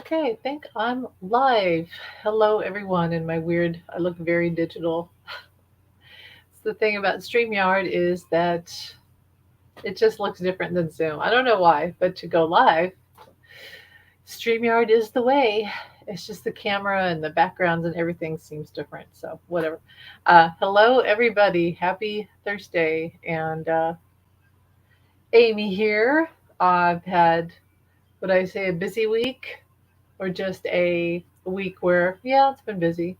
Okay, I think I'm live. Hello, everyone, in my weird, I look very digital. The thing about StreamYard is that it just looks different than Zoom. I don't know why, but to go live, StreamYard is the way. It's just the camera and the backgrounds and everything seems different. So, whatever. Hello, everybody. Happy Thursday. And Amy here. I've had, would I say, a busy week or just a week where, yeah, it's been busy.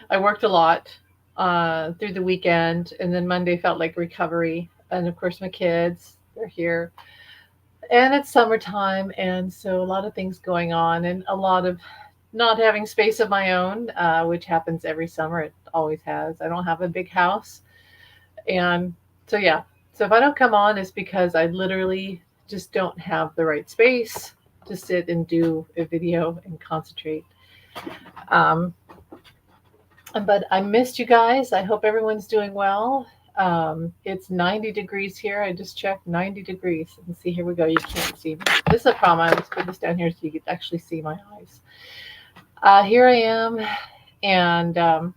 I worked a lot through the weekend, and then Monday felt like recovery. And of course, my kids, they're here. And it's summertime, and so a lot of things going on, and a lot of not having space of my own, which happens every summer. It always has. I don't have a big house. And so, yeah. So if I don't come on, it's because I literally just don't have the right space to sit and do a video and concentrate. Um, But I missed you guys. I hope everyone's doing well. It's 90 degrees here. I just checked 90 degrees. And see, here we go. You can't see me. This is a problem. I always put this down here so you could actually see my eyes. Here I am. And now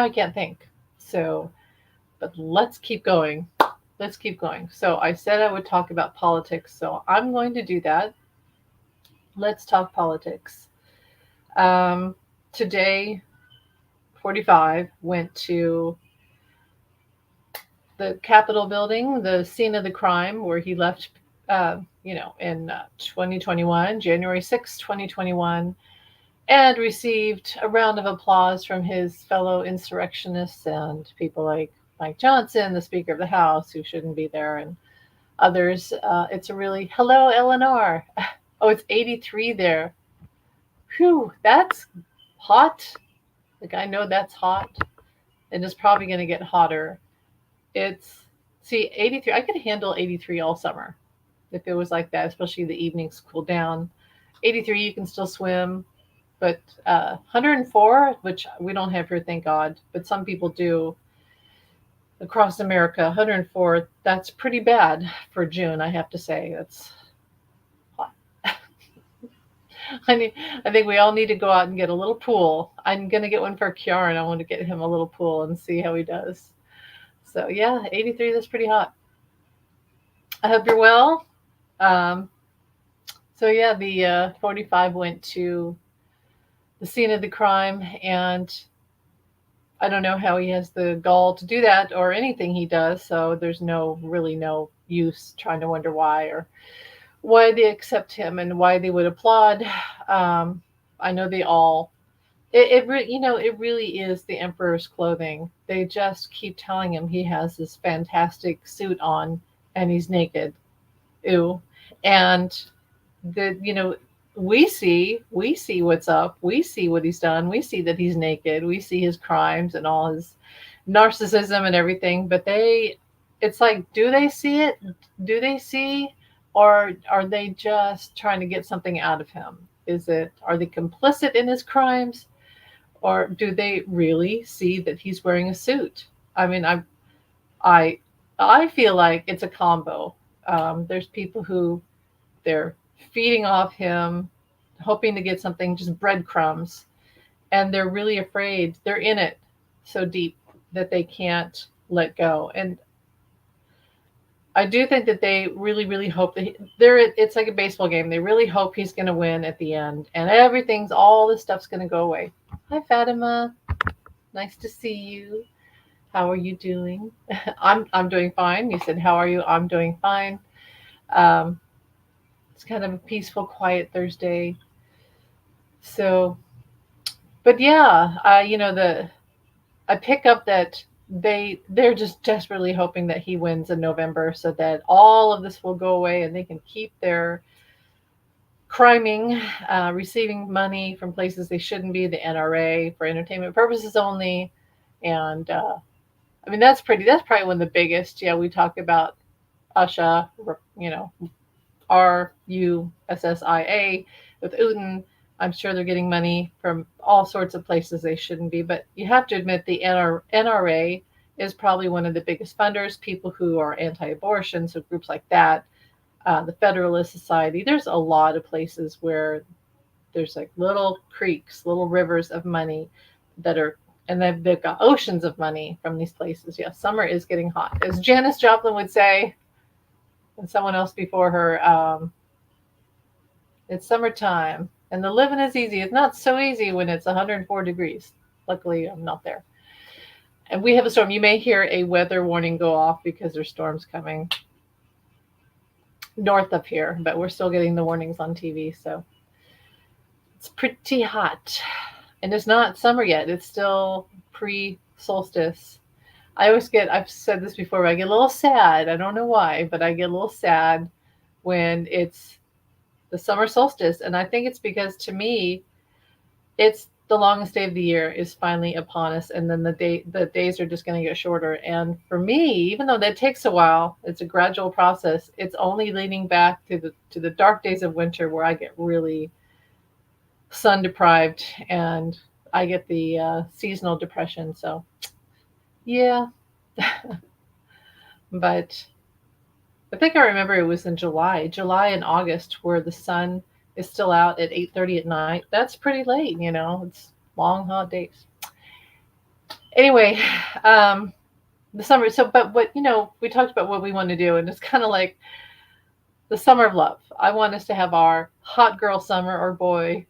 I can't think. So, but let's keep going. Let's keep going. So I said I would talk about politics. So I'm going to do that. Let's talk politics. Um, Today, 45 went to the Capitol building, the scene of the crime where he left, in 2021, January 6th, 2021, and received a round of applause from his fellow insurrectionists and people like Mike Johnson, the Speaker of the House, who shouldn't be there, and others. It's a really, hello, Eleanor. Oh, it's 83 there. Whew, that's hot. Like, I know that's hot, and it's probably going to get hotter. It's See, 83. I could handle 83 all summer if it was like that, especially the evenings cool down. 83, you can still swim, but 104, which we don't have here, thank God, but some people do across America. 104, that's pretty bad for June. I have to say, that's hot. I mean, I think we all need to go out and get a little pool. I'm gonna get one for Kieran. I want to get him a little pool and see how he does. So yeah, 83. That's pretty hot. I hope you're well. Um, so yeah, the 45 went to the scene of the crime, and I don't know how he has the gall to do that or anything he does. So there's no use trying to wonder why or why they accept him and why they would applaud. Um, I know they all. It really is the emperor's clothing. They just keep telling him he has this fantastic suit on and he's naked. Ew. And the we see what's up. We see what he's done. We see that he's naked. We see his crimes and all his narcissism and everything. But it's like, do they see it? Do they see, or are they just trying to get something out of him? Are they complicit in his crimes, or do they really see that he's wearing a suit? I mean, I I feel like it's a combo. There's people who they're feeding off him, hoping to get something, just breadcrumbs, and they're really afraid. They're in it so deep that they can't let go. And I do think that they really, really hope that they're. It's like a baseball game. They really hope he's going to win at the end, and all this stuff's going to go away. Hi, Fatima. Nice to see you. How are you doing? I'm doing fine. You said, "How are you?" I'm doing fine. Um, it's kind of a peaceful, quiet Thursday. So, but yeah, the I pick up that they're just desperately hoping that he wins in November so that all of this will go away and they can keep their criming, receiving money from places they shouldn't be, the NRA for entertainment purposes only, and I mean that's probably one of the biggest. Yeah, we talk about Usha, you know, RUSSIA with Uten. I'm sure they're getting money from all sorts of places they shouldn't be, but you have to admit the NRA is probably one of the biggest funders. People who are anti-abortion, so groups like that, the Federalist Society. There's a lot of places where there's like little creeks, little rivers of money that are, and they've got oceans of money from these places. Yes, summer is getting hot. As Janis Joplin would say, and someone else before her, it's summertime and the living is easy. It's not so easy when it's 104 degrees. Luckily, I'm not there. And we have a storm. You may hear a weather warning go off because there's storms coming north of here, but we're still getting the warnings on TV. So it's pretty hot. And it's not summer yet. It's still pre-solstice. I've said this before, but I get a little sad. I don't know why, but I get a little sad when it's the summer solstice. And I think it's because, to me, it's the longest day of the year is finally upon us. And then the days are just going to get shorter. And for me, even though that takes a while, it's a gradual process. It's only leading back to the dark days of winter where I get really sun deprived and I get the seasonal depression. So yeah, but I think I remember it was in July and August where the sun is still out at 8:30 at night. That's pretty late, it's long, hot days. Anyway, the summer. So, but what, we talked about what we want to do, and it's kind of like the summer of love. I want us to have our hot girl summer, or boy,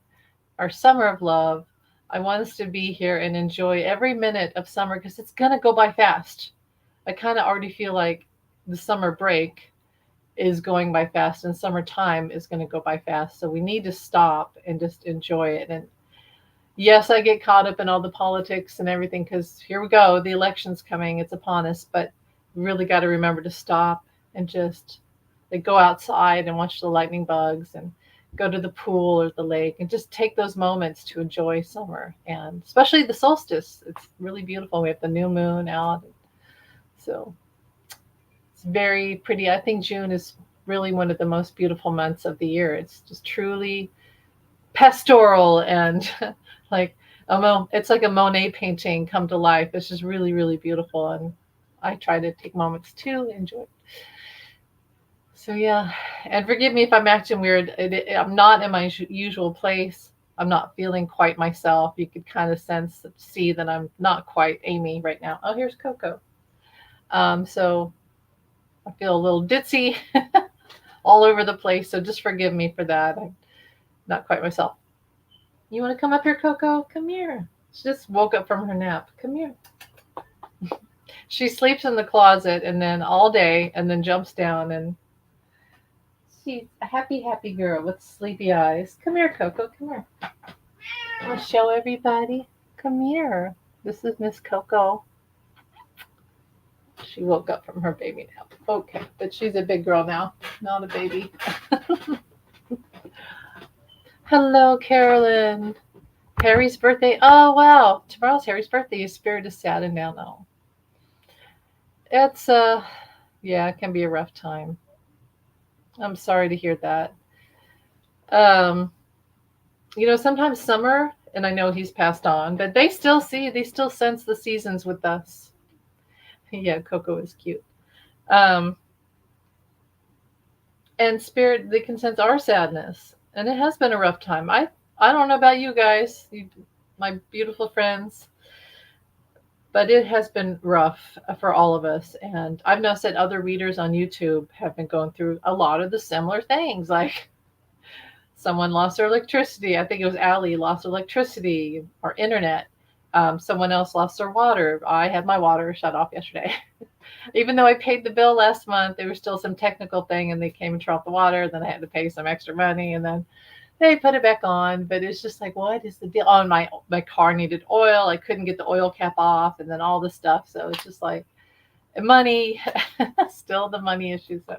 our summer of love. I want us to be here and enjoy every minute of summer because it's going to go by fast. I kind of already feel like the summer break is going by fast and summertime is going to go by fast. So we need to stop and just enjoy it. And yes, I get caught up in all the politics and everything because here we go. The election's coming. It's upon us. But we really got to remember to stop and just like go outside and watch the lightning bugs and go to the pool or the lake and just take those moments to enjoy summer, and especially the solstice. It's really beautiful. We have the new moon out. So it's very pretty. I think June is really one of the most beautiful months of the year. It's just truly pastoral and like it's like a Monet painting come to life. It's just really, really beautiful. And I try to take moments to enjoy it. So yeah, and forgive me if I'm acting weird. I'm not in my usual place. I'm not feeling quite myself. You could kind of see that I'm not quite Amy right now. Oh, here's Coco. So I feel a little ditzy all over the place. So just forgive me for that. I'm not quite myself. You want to come up here, Coco? Come here. She just woke up from her nap. Come here. She sleeps in the closet and then all day and then jumps down, and she's a happy, happy girl with sleepy eyes. Come here, Coco. Come here. I'll show everybody. Come here. This is Miss Coco. She woke up from her baby nap. Okay, but she's a big girl now, not a baby. Hello, Carolyn. Harry's birthday. Oh, wow. Tomorrow's Harry's birthday. His spirit is sad and down now. It's, yeah, it can be a rough time. I'm sorry to hear that. Sometimes summer, and I know he's passed on, but they still sense the seasons with us. Yeah, Coco is cute. And spirit, they can sense our sadness. And it has been a rough time. I don't know about you guys, my beautiful friends, but it has been rough for all of us. And I've noticed that other readers on YouTube have been going through a lot of the similar things. Like someone lost their electricity. I think it was Allie lost electricity or internet. Someone else lost their water. I had my water shut off yesterday. Even though I paid the bill last month, there was still some technical thing and they came and turned off the water. Then I had to pay some extra money and then they put it back on. But it's just like, what is the deal? Oh, and my car needed oil. I couldn't get the oil cap off and then all this stuff. So it's just like money, still the money issue. So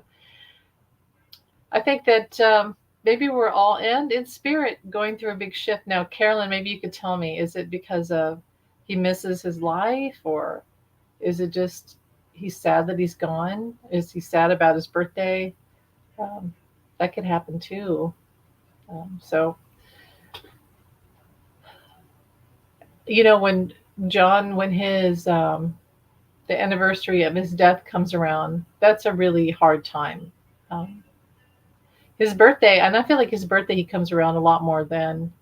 I think that maybe we're all in spirit going through a big shift. Now, Carolyn, maybe you could tell me, is it because of he misses his life, or is it just he's sad that he's gone? Is he sad about his birthday? That could happen too. So, when his the anniversary of his death comes around, that's a really hard time. his birthday, and I feel like his birthday, he comes around a lot more than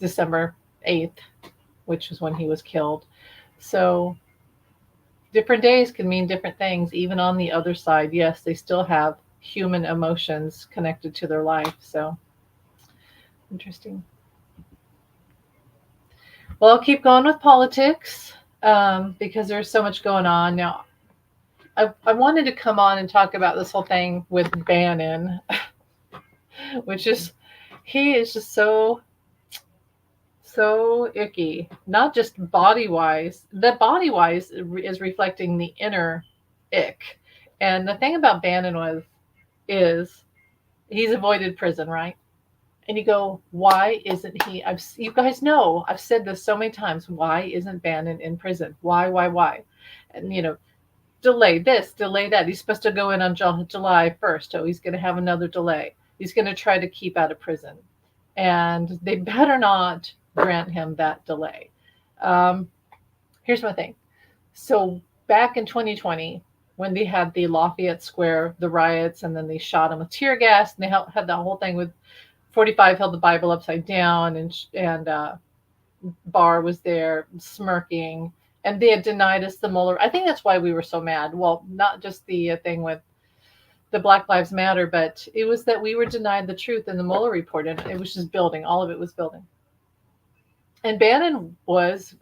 December 8th, which was when he was killed. So different days can mean different things, even on the other side. Yes, they still have human emotions connected to their life. So interesting. Well, I'll keep going with politics because there's so much going on. Now, I wanted to come on and talk about this whole thing with Bannon, which is, he is just so icky, not just body wise. The body wise is reflecting the inner ick. And the thing about Bannon is he's avoided prison, right? And you go, why isn't he? You guys know, I've said this so many times. Why isn't Bannon in prison? Why? And delay this, delay that. He's supposed to go in on July 1st. So he's going to have another delay. He's going to try to keep out of prison. And they better not grant him that delay. Here's my thing. So back in 2020, when they had the Lafayette Square, the riots, and then they shot him with tear gas, and they had that whole thing with 45 held the Bible upside down, and Barr was there smirking, and they had denied us the Mueller. I think that's why we were so mad. Well, not just the thing with the Black Lives Matter, but it was that we were denied the truth in the Mueller report, and it was just building. All of it was building. And Bannon was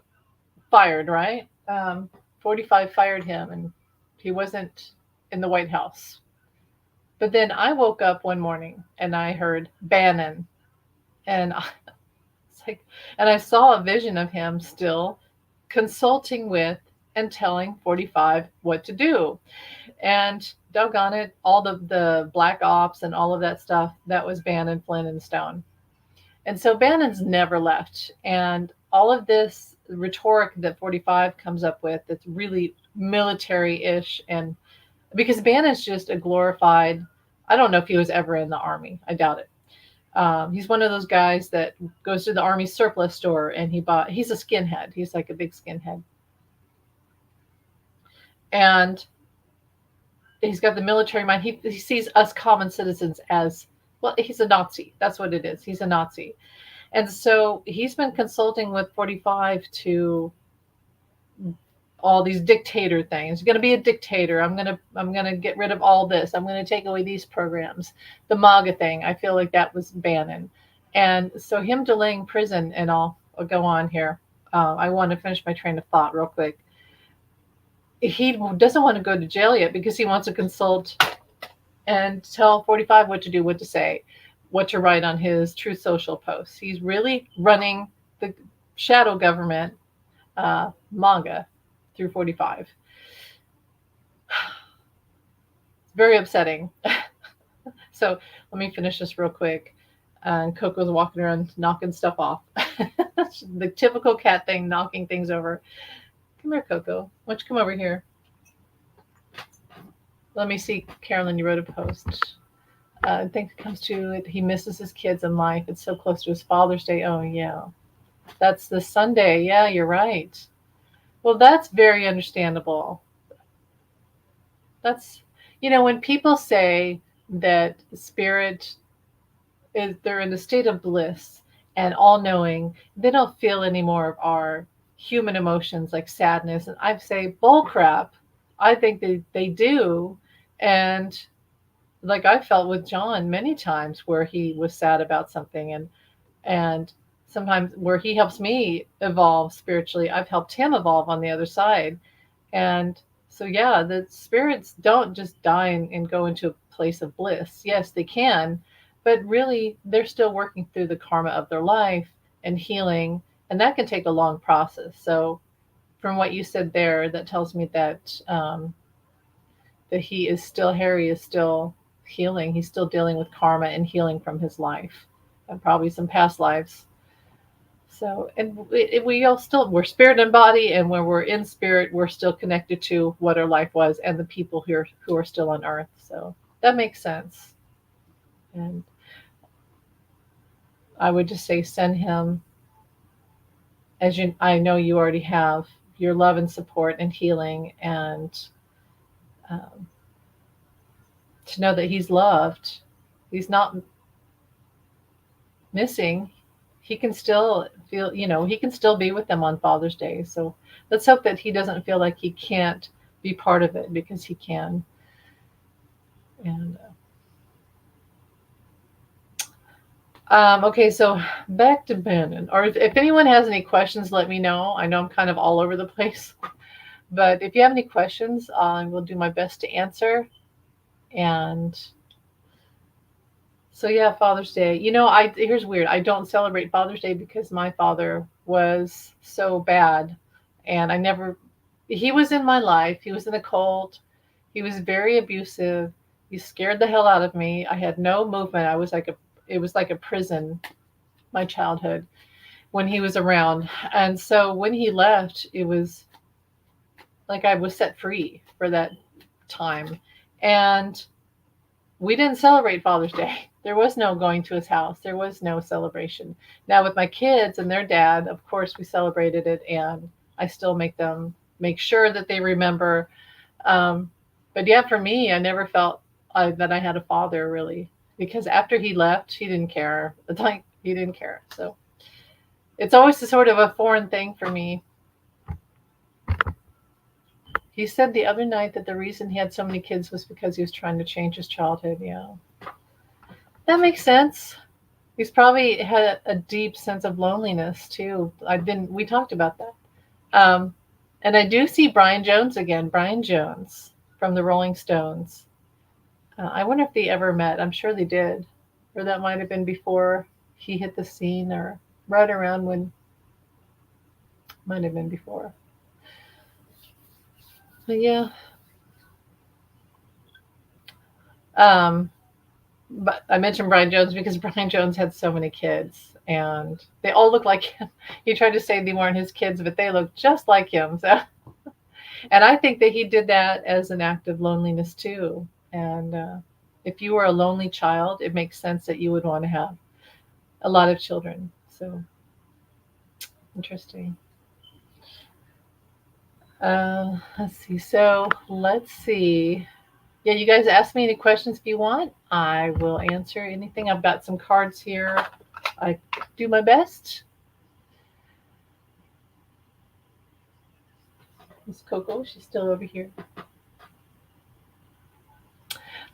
fired, right? 45 fired him, and he wasn't in the White House. But then I woke up one morning and I heard Bannon, and and I saw a vision of him still consulting with and telling 45 what to do. And doggone it, all the black ops and all of that stuff, that was Bannon, Flynn, and Stone. And so Bannon's never left. And all of this rhetoric that 45 comes up with, that's really military-ish, and because Bannon's just a glorified, I don't know if he was ever in the Army. I doubt it. He's one of those guys that goes to the Army surplus store and he's a skinhead. He's like a big skinhead. And he's got the military mind. He sees us common citizens as, well, he's a Nazi. That's what it is. He's a Nazi. And so he's been consulting with 45 to all these dictator things. You're going to be a dictator. I'm going to get rid of all this. I'm going to take away these programs. The MAGA thing, I feel like that was Bannon. And so him delaying prison, and I'll go on here. I want to finish my train of thought real quick. He doesn't want to go to jail yet because he wants to consult and tell 45 what to do, what to say, what to write on his Truth Social posts. He's really running the shadow government, MAGA, through 45. It's very upsetting. So let me finish this real quick. And Coco's walking around knocking stuff off. The typical cat thing, knocking things over. Come here, Coco. Why don't you come over here? Let me see, Carolyn, you wrote a post. I think it comes to it. He misses his kids in life. It's so close to his Father's Day. Oh, yeah. That's this Sunday. Yeah, you're right. Well, that's very understandable. That's, when people say that spirit they're in a state of bliss and all knowing, they don't feel any more of our human emotions like sadness. And I say, bull crap. I think they do. And like I felt with John many times where he was sad about something, and sometimes where he helps me evolve spiritually, I've helped him evolve on the other side. And so, yeah, the spirits don't just die and go into a place of bliss. Yes, they can, but really they're still working through the karma of their life and healing. And that can take a long process. So from what you said there, that tells me that, that Harry is still healing. He's still dealing with karma and healing from his life and probably some past lives. So, and we're spirit and body, and when we're in spirit, we're still connected to what our life was and the people here who are still on earth. So that makes sense. And I would just say, send him, I know you already have, your love and support and healing, and to know that he's loved he's not missing, he can still feel, he can still be with them on Father's Day. So let's hope that he doesn't feel like he can't be part of it, because he can. And okay, so back to Bannon. Or if anyone has any questions, let me know. I know I'm kind of all over the place, but if you have any questions, I will do my best to answer. And so yeah, Father's Day. I here's weird. I don't celebrate Father's Day because my father was so bad, and I never. He was in my life. He was in a cult. He was very abusive. He scared the hell out of me. I had no movement. I was like a. It was like a prison. My childhood when he was around, and so when he left, it was like I was set free for that time, and we didn't celebrate Father's Day. There was no going to his house. There was no celebration. Now with my kids and their dad, of course we celebrated it, and I still make sure that they remember. Um, but yeah, for me, I never felt that I had a father really, because after he left, he didn't care. It's like he didn't care. So it's always a sort of a foreign thing for me. He said the other night that the reason he had so many kids was because he was trying to change his childhood. Yeah, that makes sense. He's probably had a deep sense of loneliness too. We talked about that. Um, and I do see Brian Jones again, Brian Jones from the Rolling Stones. I wonder if they ever met. I'm sure they did. Or that might have been before he hit the scene, or right around when, might have been before. But yeah. Um, but I mentioned Brian Jones because Brian Jones had so many kids, and they all look like him. He tried to say they weren't his kids, but they look just like him. So, and I think that he did that as an act of loneliness too. And if you were a lonely child, it makes sense that you would want to have a lot of children. So interesting. Let's see. So let's see. Yeah, you guys ask me any questions if you want. I will answer anything. I've got some cards here. I do my best. Miss Coco, she's still over here.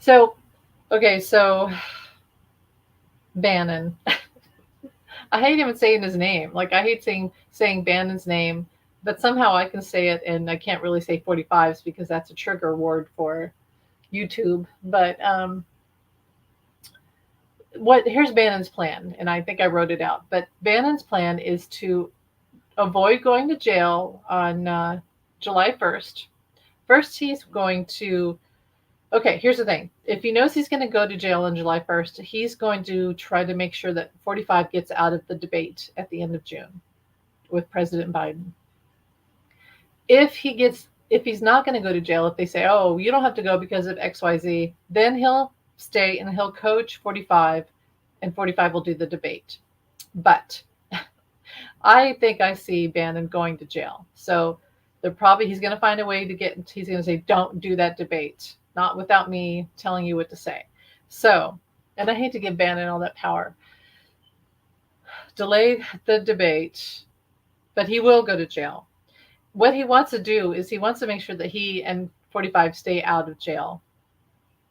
So, okay, so Bannon. I hate even saying his name. Like I hate saying Bannon's name, but somehow I can say it, and I can't really say 45s because that's a trigger word for YouTube. But here's Bannon's plan, and I think I wrote it out. But Bannon's plan is to avoid going to jail on July 1st. First, he's going to. Okay, here's the thing. If he knows he's going to go to jail on July 1st, he's going to try to make sure that 45 gets out of the debate at the end of June with President Biden. If he's not going to go to jail, if they say, "Oh, you don't have to go because of XYZ," then he'll stay and he'll coach 45, and 45 will do the debate. But I think I see Bannon going to jail. So he's going to find a way to he's going to say, "Don't do that debate. Not without me telling you what to say." So, and I hate to give Bannon all that power. Delay the debate, but he will go to jail. What he wants to do is he wants to make sure that he and 45 stay out of jail.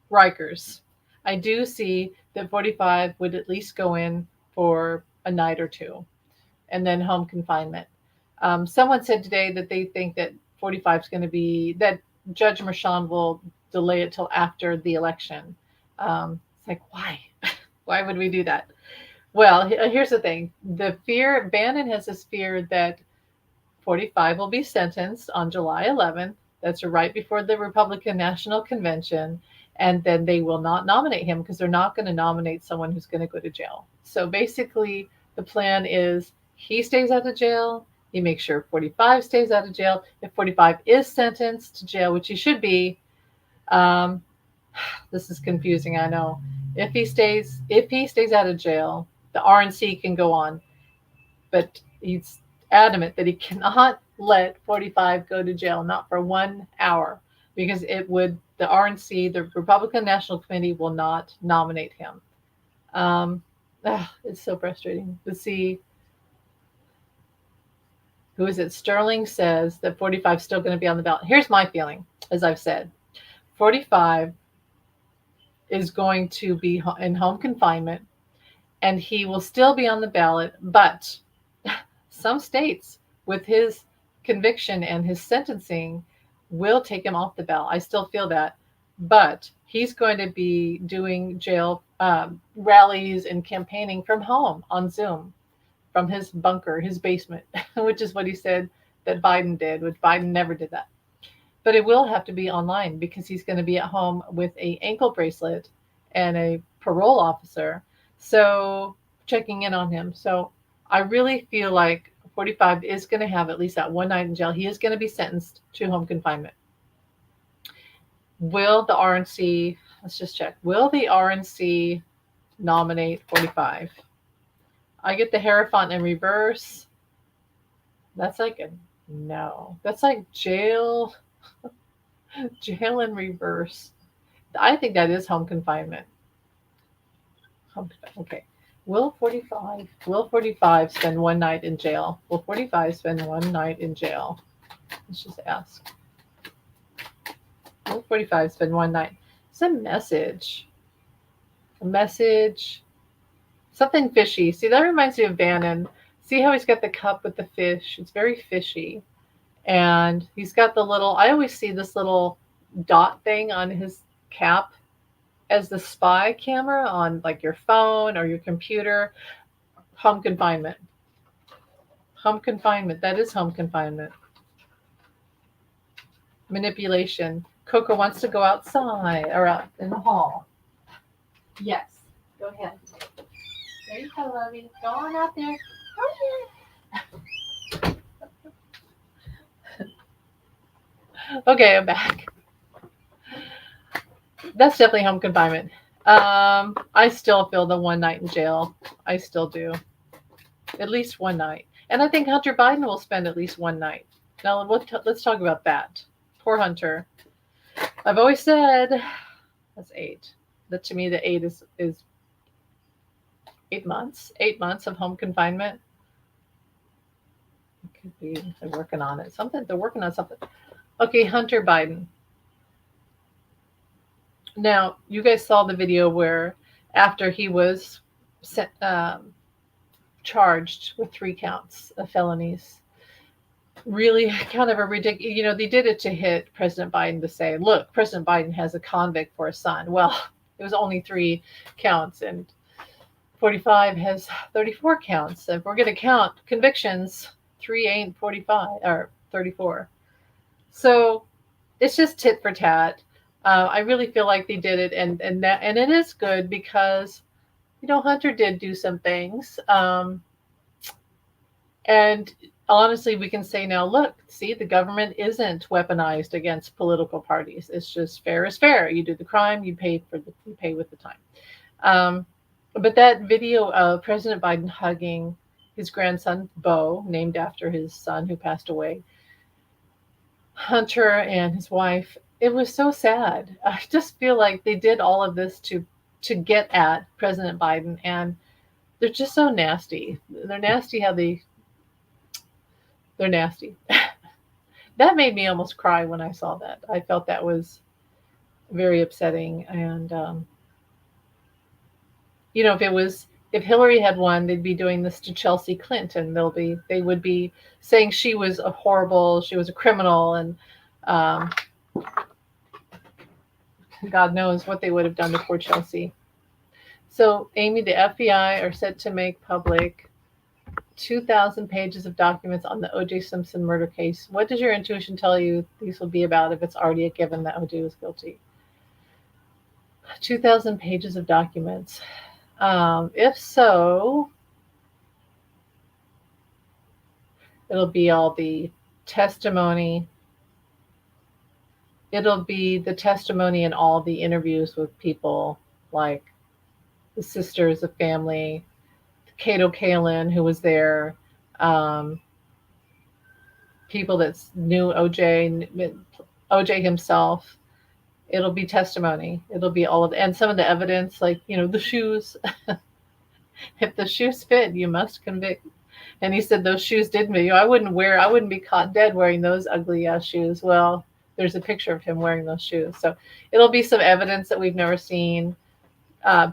Rikers. I do see that 45 would at least go in for a night or two, and then home confinement. Someone said today that they think that 45 is going to be, that Judge Merchan will delay it till after the election. It's like, why? Why would we do that? Well, here's the thing. Bannon has this fear that 45 will be sentenced on July 11th. That's right before the Republican National Convention. And then they will not nominate him because they're not going to nominate someone who's going to go to jail. So basically, the plan is he stays out of jail. He makes sure 45 stays out of jail. If 45 is sentenced to jail, which he should be, this is confusing, I know. If he stays out of jail, the RNC can go on, but he's adamant that he cannot let 45 go to jail, not for 1 hour, because the RNC, the Republican National Committee, will not nominate him. It's so frustrating to see. Who is it? Sterling says that 45 is still going to be on the ballot. Here's my feeling, as I've said, 45 is going to be in home confinement, and he will still be on the ballot, but some states, with his conviction and his sentencing, will take him off the ballot. I still feel that, but he's going to be doing jail rallies and campaigning from home on Zoom, from his bunker, his basement, which is what he said that Biden did, which Biden never did that. But it will have to be online because he's going to be at home with a ankle bracelet and a parole officer, so checking in on him. So I really feel like 45 is going to have at least that one night in jail. He is going to be sentenced to home confinement. Will the RNC, let's just check, will the RNC nominate 45? I get the Hierophant in reverse. That's like a no. That's like jail. Jail in reverse. I think that is home confinement. Okay. Will 45 spend one night in jail? Will 45 spend one night in jail? Let's just ask. Will 45 spend one night? It's a message. A message. Something fishy. See, that reminds me of Bannon. See how he's got the cup with the fish? It's very fishy. And he's got the little, I always see this little dot thing on his cap as the spy camera on like your phone or your computer. Home confinement. Home confinement. That is home confinement. Manipulation. Coco wants to go outside or out in the hall. Yes. Go ahead. There you go, lovey. Go on out there. Okay, I'm back. That's definitely home confinement. I still feel the one night in jail. I still do. At least one night. And I think Hunter Biden will spend at least one night. Now, let's talk about that. Poor Hunter. I've always said, that's 8. That to me, the 8 is 8 months. 8 months of home confinement. It could be they're working on it. They're working on something. Okay, Hunter Biden. Now, you guys saw the video where after he was charged with 3 counts of felonies, really kind of a ridiculous, they did it to hit President Biden to say, look, President Biden has a convict for a son. Well, it was only 3 counts, and 45 has 34 counts. If we're going to count convictions, 3 ain't 45 or 34. So it's just tit for tat. I really feel like they did it, and it is good because, Hunter did do some things. And honestly, we can say now, look, see, the government isn't weaponized against political parties. It's just fair is fair. You do the crime, you pay with the time. But that video of President Biden hugging his grandson, Beau, named after his son who passed away, Hunter and his wife, it was so sad. I just feel like they did all of this to get at President Biden, and they're just so nasty. They're nasty they're nasty. That made me almost cry when I saw that. I felt that was very upsetting. And, if Hillary had won, they'd be doing this to Chelsea Clinton. They would be saying she was she was a criminal, and God knows what they would have done to poor Chelsea. So, Amy, the FBI are set to make public 2,000 pages of documents on the O.J. Simpson murder case. What does your intuition tell you these will be about if it's already a given that O.J. was guilty? 2,000 pages of documents. If so, it'll be all the testimony. It'll be the testimony and all the interviews with people like the sisters of family, Kato Kalin, who was there, people that knew OJ himself. It'll be testimony. It'll be all of, and some of the evidence, like, the shoes. If the shoes fit, you must convict. And he said those shoes did me. I wouldn't be caught dead wearing those ugly ass shoes. Well, there's a picture of him wearing those shoes. So it'll be some evidence that we've never seen,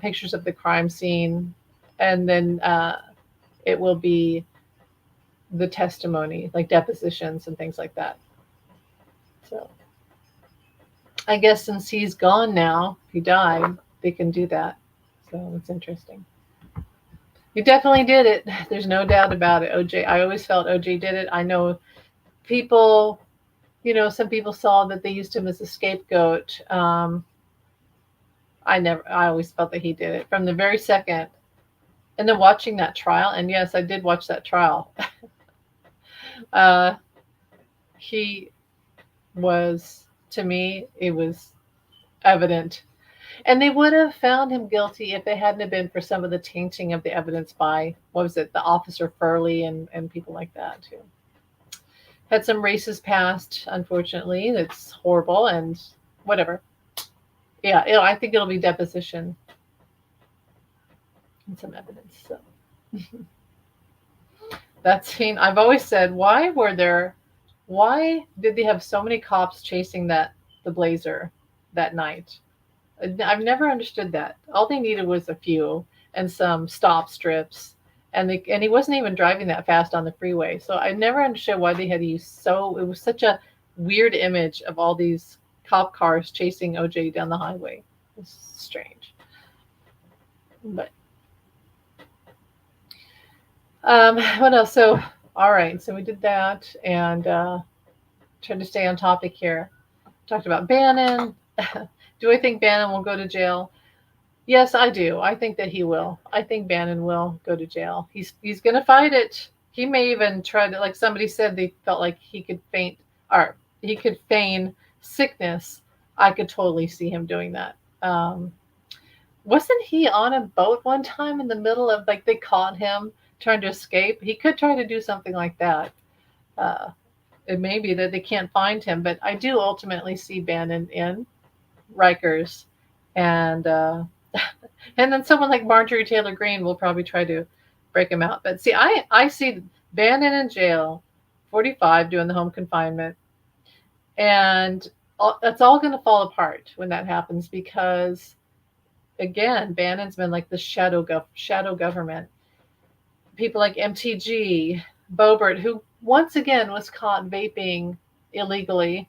pictures of the crime scene, and then it will be the testimony, like depositions and things like that. So I guess since he's gone now, he died, they can do that. So it's interesting. You definitely did it. There's no doubt about it. OJ, I always felt OJ did it. I know people, some people saw that they used him as a scapegoat. I always felt that he did it from the very second. And then watching that trial, and yes, I did watch that trial. uh, he was, to me, it was evident. And they would have found him guilty if it hadn't been for some of the tainting of the evidence by, what was it, the Officer Furley and people like that, too. Had some racist past, unfortunately. That's horrible, and whatever. Yeah, I think it'll be deposition and some evidence. So that scene, I've always said, why did they have so many cops chasing the Blazer that night? I've never understood that. All they needed was a few and some stop strips, and he wasn't even driving that fast on the freeway. So I never understood why they had to use it was such a weird image of all these cop cars chasing OJ down the highway. It's strange. But what else? So all right, so we did that, and trying to stay on topic here. Talked about Bannon. Do I think Bannon will go to jail? Yes, I do. I think that he will. I think Bannon will go to jail. He's going to fight it. He may even try to, like somebody said, they felt like he could feign sickness. I could totally see him doing that. Wasn't he on a boat one time in the middle of, like, they caught him trying to escape? He could try to do something like that. It may be that they can't find him, but I do ultimately see Bannon in Rikers, and and then someone like Marjorie Taylor Greene will probably try to break him out. But see, I see Bannon in jail, 45, doing the home confinement, and that's all going to fall apart when that happens, because again, Bannon's been like the shadow government. People like MTG, Boebert, who once again was caught vaping illegally.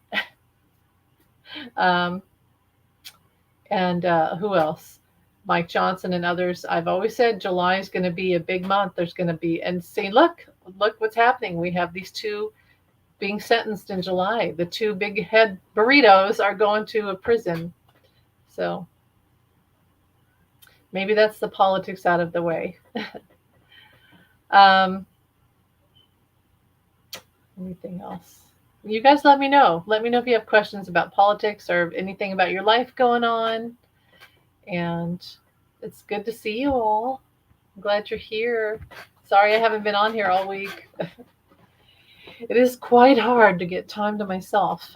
And who else? Mike Johnson and others. I've always said July is going to be a big month. There's going to be, and see, look what's happening. We have these two being sentenced in July. The two big head burritos are going to a prison. So maybe that's the politics out of the way. Anything else? You guys let me know. Let me know if you have questions about politics or anything about your life going on. And it's good to see you all. I'm glad you're here. Sorry I haven't been on here all week. It is quite hard to get time to myself.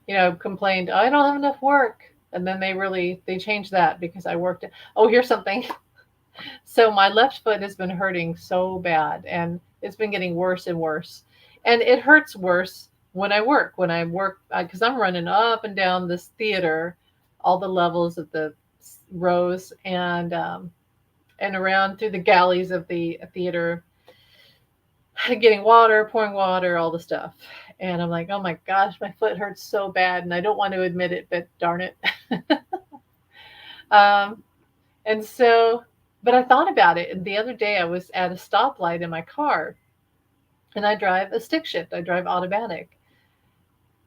Complained, I don't have enough work. And then they changed that because I worked. Oh, here's something. So my left foot has been hurting so bad, and it's been getting worse and worse. And it hurts worse when I work, because I'm running up and down this theater, all the levels of the rows, and around through the galleys of the theater, getting water, pouring water, all the stuff. And I'm like, oh my gosh, my foot hurts so bad, and I don't want to admit it, but darn it. And so, but I thought about it. And the other day I was at a stoplight in my car, and I drive a stick shift. I drive automatic.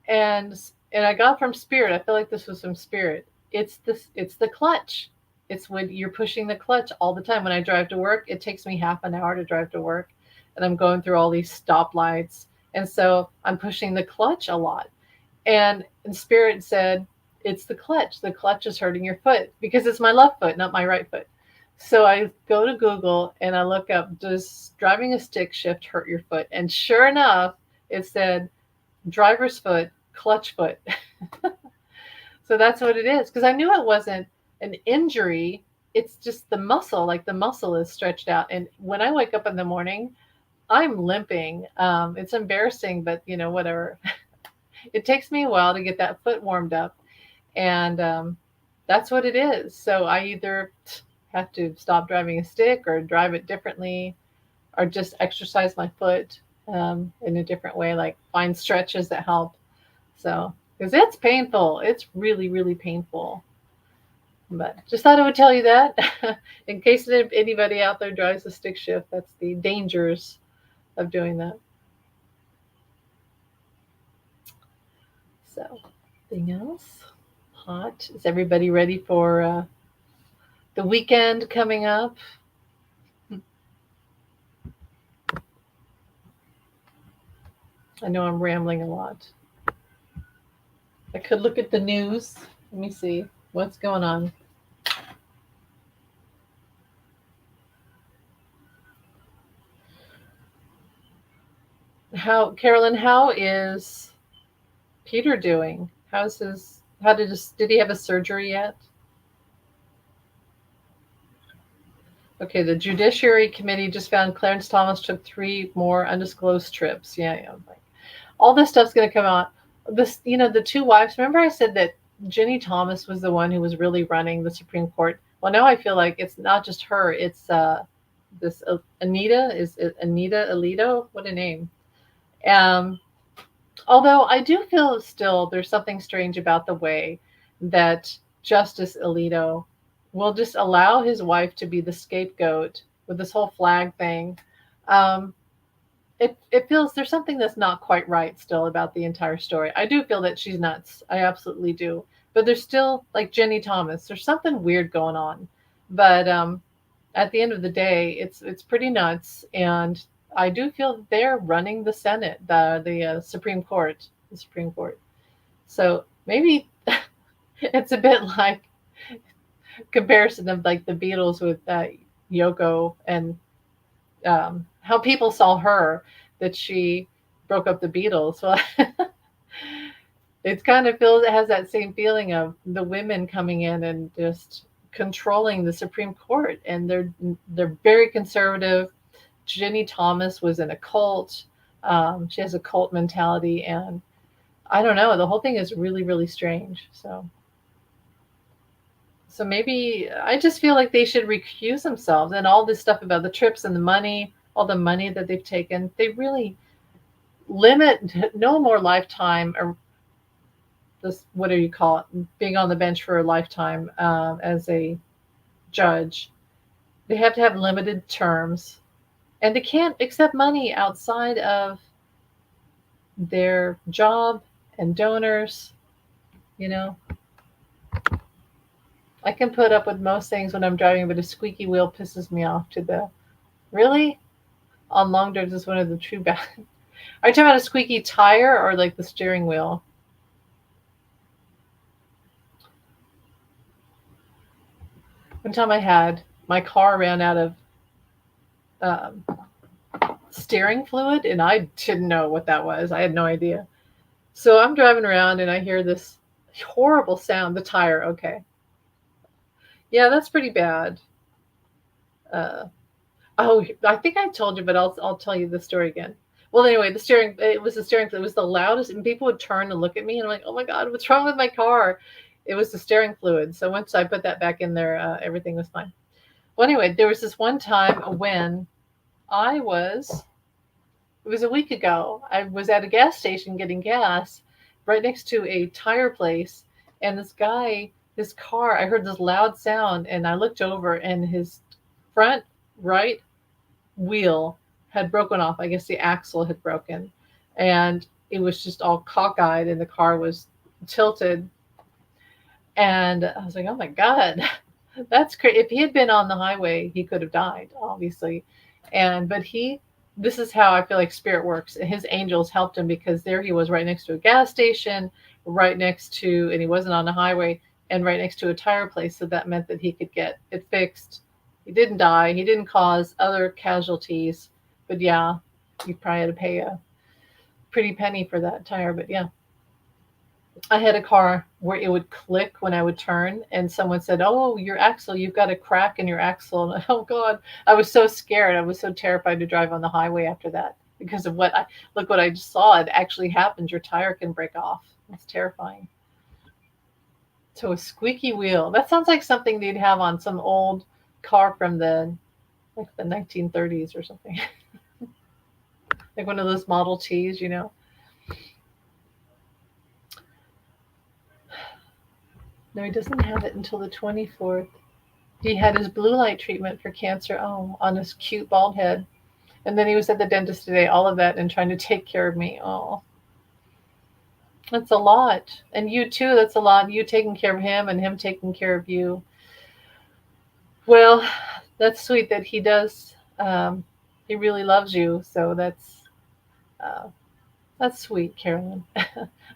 And I got from Spirit. I feel like this was from Spirit. It's the clutch. It's when you're pushing the clutch all the time. When I drive to work, it takes me half an hour to drive to work, and I'm going through all these stoplights. And so I'm pushing the clutch a lot. And Spirit said, it's the clutch. The clutch is hurting your foot, because it's my left foot, not my right foot. So I go to Google and I look up, does driving a stick shift hurt your foot? And sure enough, it said driver's foot, clutch foot. So that's what it is. Because I knew it wasn't an injury. It's just the muscle, like the muscle is stretched out. And when I wake up in the morning, I'm limping. It's embarrassing, but whatever. It takes me a while to get that foot warmed up. And that's what it is. So I either have to stop driving a stick or drive it differently or just exercise my foot in a different way, like find stretches that help. So, because it's painful, it's really, really painful. But just thought I would tell you that in case anybody out there drives a stick shift, that's the dangers of doing that. So, anything else? Hot? Is everybody ready for the weekend coming up? I know I'm rambling a lot. I could look at the news. Let me see what's going on. Carolyn, how is Peter doing? Did he have a surgery yet? Okay, the Judiciary Committee just found Clarence Thomas took 3 more undisclosed trips. Yeah. Like, all this stuff's going to come out. The 2 wives. Remember, I said that Ginny Thomas was the one who was really running the Supreme Court. Well, now I feel like it's not just her. It's this Anita. Is it Anita Alito? What a name. Um, Although I do feel still there's something strange about the way that Justice Alito will just allow his wife to be the scapegoat with this whole flag thing. Um, it feels there's something that's not quite right still about the entire story. I do feel that she's nuts. I absolutely do. But there's still, like Jenny Thomas, there's something weird going on. But at the end of the day, it's pretty nuts, and I do feel that they're running the Senate, the Supreme Court, the Supreme Court. So maybe it's a bit like comparison of like the Beatles with Yoko and how people saw her that she broke up the Beatles. Well, it kind of feels it has that same feeling of the women coming in and just controlling the Supreme Court, and they're very conservative. Ginny Thomas was in a cult. She has a cult mentality, and I don't know. The whole thing is really, really strange. So maybe I just feel like they should recuse themselves, and all this stuff about the trips and the money, all the money that they've taken. They really limit no more lifetime or this, what do you call it, being on the bench for a lifetime as a judge. They have to have limited terms, and they can't accept money outside of their job and donors. You know, I can put up with most things when I'm driving, but a squeaky wheel pisses me off to the really on long drives is one of the true bad. Are you talking about a squeaky tire or like the steering wheel? One time I had my car ran out of um, steering fluid, and I didn't know what that was. I had no idea. So I'm driving around and I hear this horrible sound. The tire, okay. Yeah, that's pretty bad. Uh, oh, I think I told you, but I'll tell you the story again. Well, anyway, it was the steering, it was the loudest, and people would turn and look at me, and I'm like, oh my God, what's wrong with my car? It was the steering fluid. So once I put that back in there, everything was fine. Well, anyway, there was this one time when I was, it was a week ago, I was at a gas station getting gas right next to a tire place. And this guy, his car, I heard this loud sound, and I looked over, and his front right wheel had broken off. I guess the axle had broken. And it was just all cockeyed, and the car was tilted. And I was like, oh my God, that's crazy. If he had been on the highway, he could have died, obviously. But this is how I feel like spirit works. His angels helped him, because there he was right next to a gas station, and he wasn't on the highway, and right next to a tire place. So that meant that he could get it fixed. He didn't die. He didn't cause other casualties. But yeah, he probably had to pay pretty penny for that tire. But yeah, I had a car where it would click when I would turn, and someone said, "Oh, your axle, you've got a crack in your axle." And oh God, I was so scared. I was so terrified to drive on the highway after that because of what I just saw. It actually happens. Your tire can break off. It's terrifying. So a squeaky wheel. That sounds like something they'd have on some old car from the 1930s or something. Like one of those Model Ts, you know. No, he doesn't have it until the 24th. He had his blue light treatment for cancer, on his cute bald head. And then he was at the dentist today, all of that, and trying to take care of me. Oh, that's a lot. And you too, that's a lot. You taking care of him and him taking care of you. Well, that's sweet that he does. He really loves you. So uh, that's sweet, Carolyn.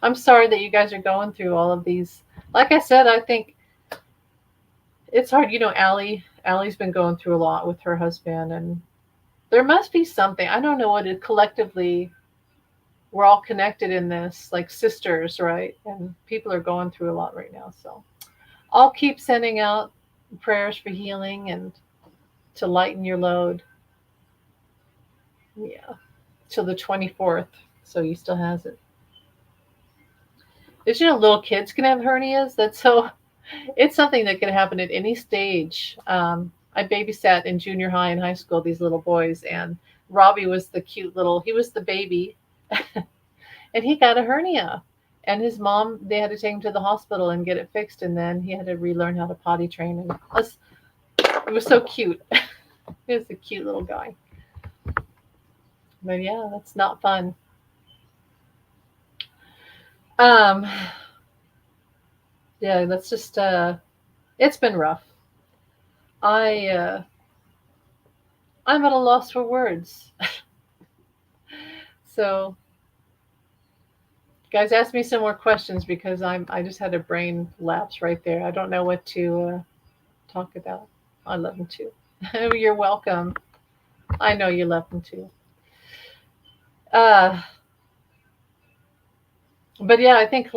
I'm sorry that you guys are going through all of these. Like I said, I think it's hard. You know, Allie's been going through a lot with her husband, and there must be something. I don't know what it collectively. We're all connected in this, like sisters, right? And people are going through a lot right now. So I'll keep sending out prayers for healing and to lighten your load. Yeah, till the 24th. So he still has it. Did you know little kids can have hernias? That's so. It's something that can happen at any stage. I babysat in junior high and high school these little boys, and Robbie was the cute little. He was the baby, and he got a hernia. And his mom, they had to take him to the hospital and get it fixed, and then he had to relearn how to potty train. And it was so cute. He was a cute little guy. But yeah, that's not fun. Um, yeah, that's just it's been rough. I I'm at a loss for words. So guys, ask me some more questions because I just had a brain lapse right there. I don't know what to talk about. I love them too. You're welcome. I know you love them too. Uh, but yeah, I think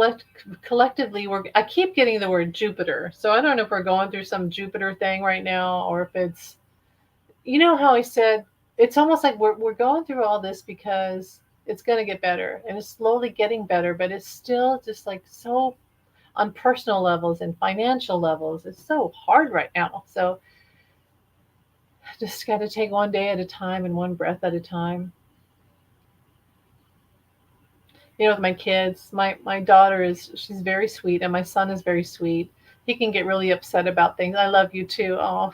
collectively I keep getting the word Jupiter. So I don't know if we're going through some Jupiter thing right now or if it's, you know how I said, it's almost like we're going through all this because it's going to get better and it's slowly getting better, but it's still just like so on personal levels and financial levels. It's so hard right now. So just got to take one day at a time and one breath at a time. You know, with my kids, my daughter she's very sweet, and my son is very sweet. He can get really upset about things. I love you too. Oh,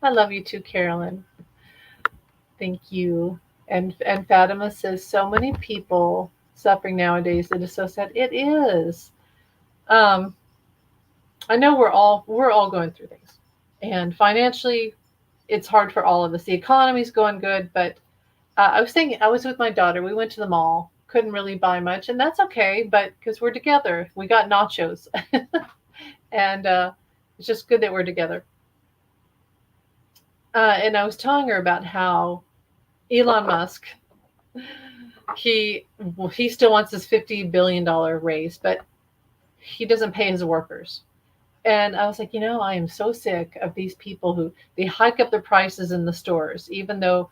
I love you too, Carolyn. Thank you. And Fatima says so many people suffering nowadays. It is so sad. It is. Um, I know we're all going through things, and financially, it's hard for all of us. The economy's going good, but I was thinking, I was with my daughter. We went to the mall, couldn't really buy much, and that's okay. But because we're together, we got nachos, and it's just good that we're together. And I was telling her about how Elon Musk, he he still wants his $50 billion raise, but he doesn't pay his workers. And I was like, I am so sick of these people who they hike up the prices in the stores, even though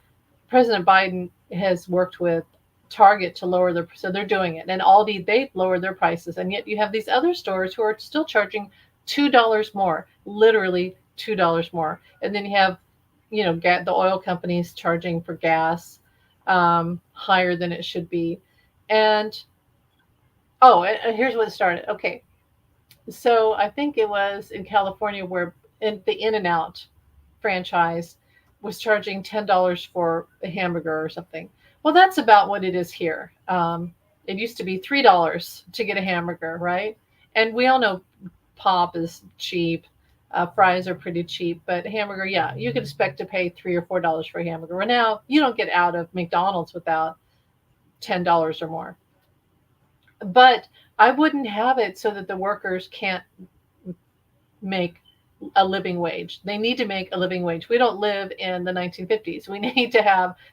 President Biden has worked with Target to lower their, so they're doing it. And Aldi, they lowered their prices. And yet you have these other stores who are still charging $2 more, literally $2 more. And then you have, the oil companies charging for gas higher than it should be. And, oh, and here's what started. Okay. So I think it was in California where the In-N-Out franchise was charging $10 for a hamburger or something. Well, that's about what it is here. It used to be $3 to get a hamburger, right? And we all know pop is cheap. Fries are pretty cheap, but hamburger, yeah, you could expect to pay $3 or $4 for a hamburger. Well, now you don't get out of McDonald's without $10 or more. But I wouldn't have it so that the workers can't make a living wage. They need to make a living wage. We don't live in the 1950s.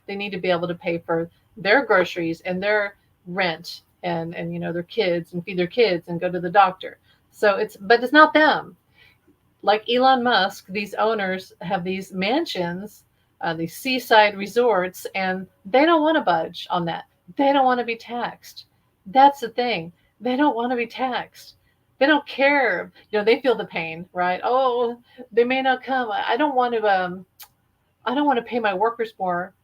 They need to be able to pay for their groceries and their rent and their kids and feed their kids and go to the doctor. So it's not them. Like Elon Musk, these owners have these mansions, these seaside resorts, and they don't want to budge on that. They don't want to be taxed. That's the thing. They don't want to be taxed. They don't care. They feel the pain, right? Oh, they may not come. I don't want to. I don't want to pay my workers more,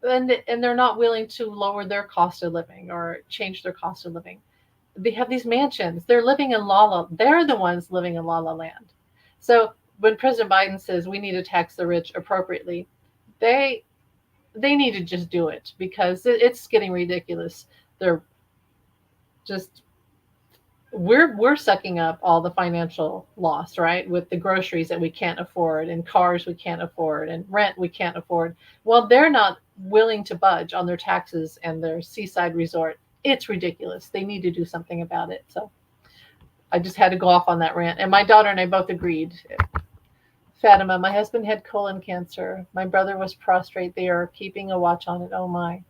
and they're not willing to lower their cost of living or change their cost of living. They have these mansions. They're living in They're the ones living in la la land. So when President Biden says we need to tax the rich appropriately, they they need to just do it because it's getting ridiculous. They're just we're sucking up all the financial loss, right? With the groceries that we can't afford and cars we can't afford and rent we can't afford. Well, they're not willing to budge on their taxes and their seaside resort. It's ridiculous. They need to do something about it. So I just had to go off on that rant. And my daughter and I both agreed. Fatima, my husband had colon cancer. My brother was prostrate. They are keeping a watch on it. Oh my.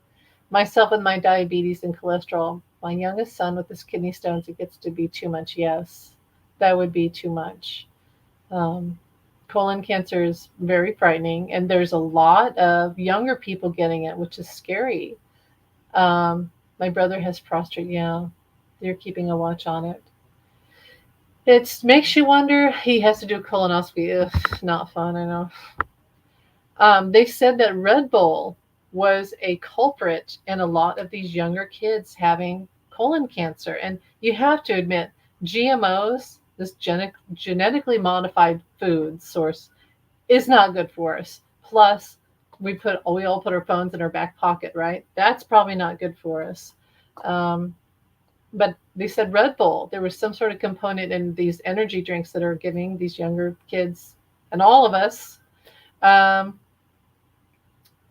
Myself with my diabetes and cholesterol. My youngest son with his kidney stones. It gets to be too much. Yes, that would be too much. Um, Colon cancer is very frightening. And there's a lot of younger people getting it, which is scary. My brother has prostrate. Yeah, they're keeping a watch on it. It makes you wonder. He has to do a colonoscopy. Ugh, not fun, I know. They said that Red Bull was a culprit in a lot of these younger kids having colon cancer. And you have to admit, GMOs, this genetically modified food source, is not good for us. Plus, we all put our phones in our back pocket, right? That's probably not good for us. Um, but they said Red Bull, there was some sort of component in these energy drinks that are giving these younger kids and all of us um,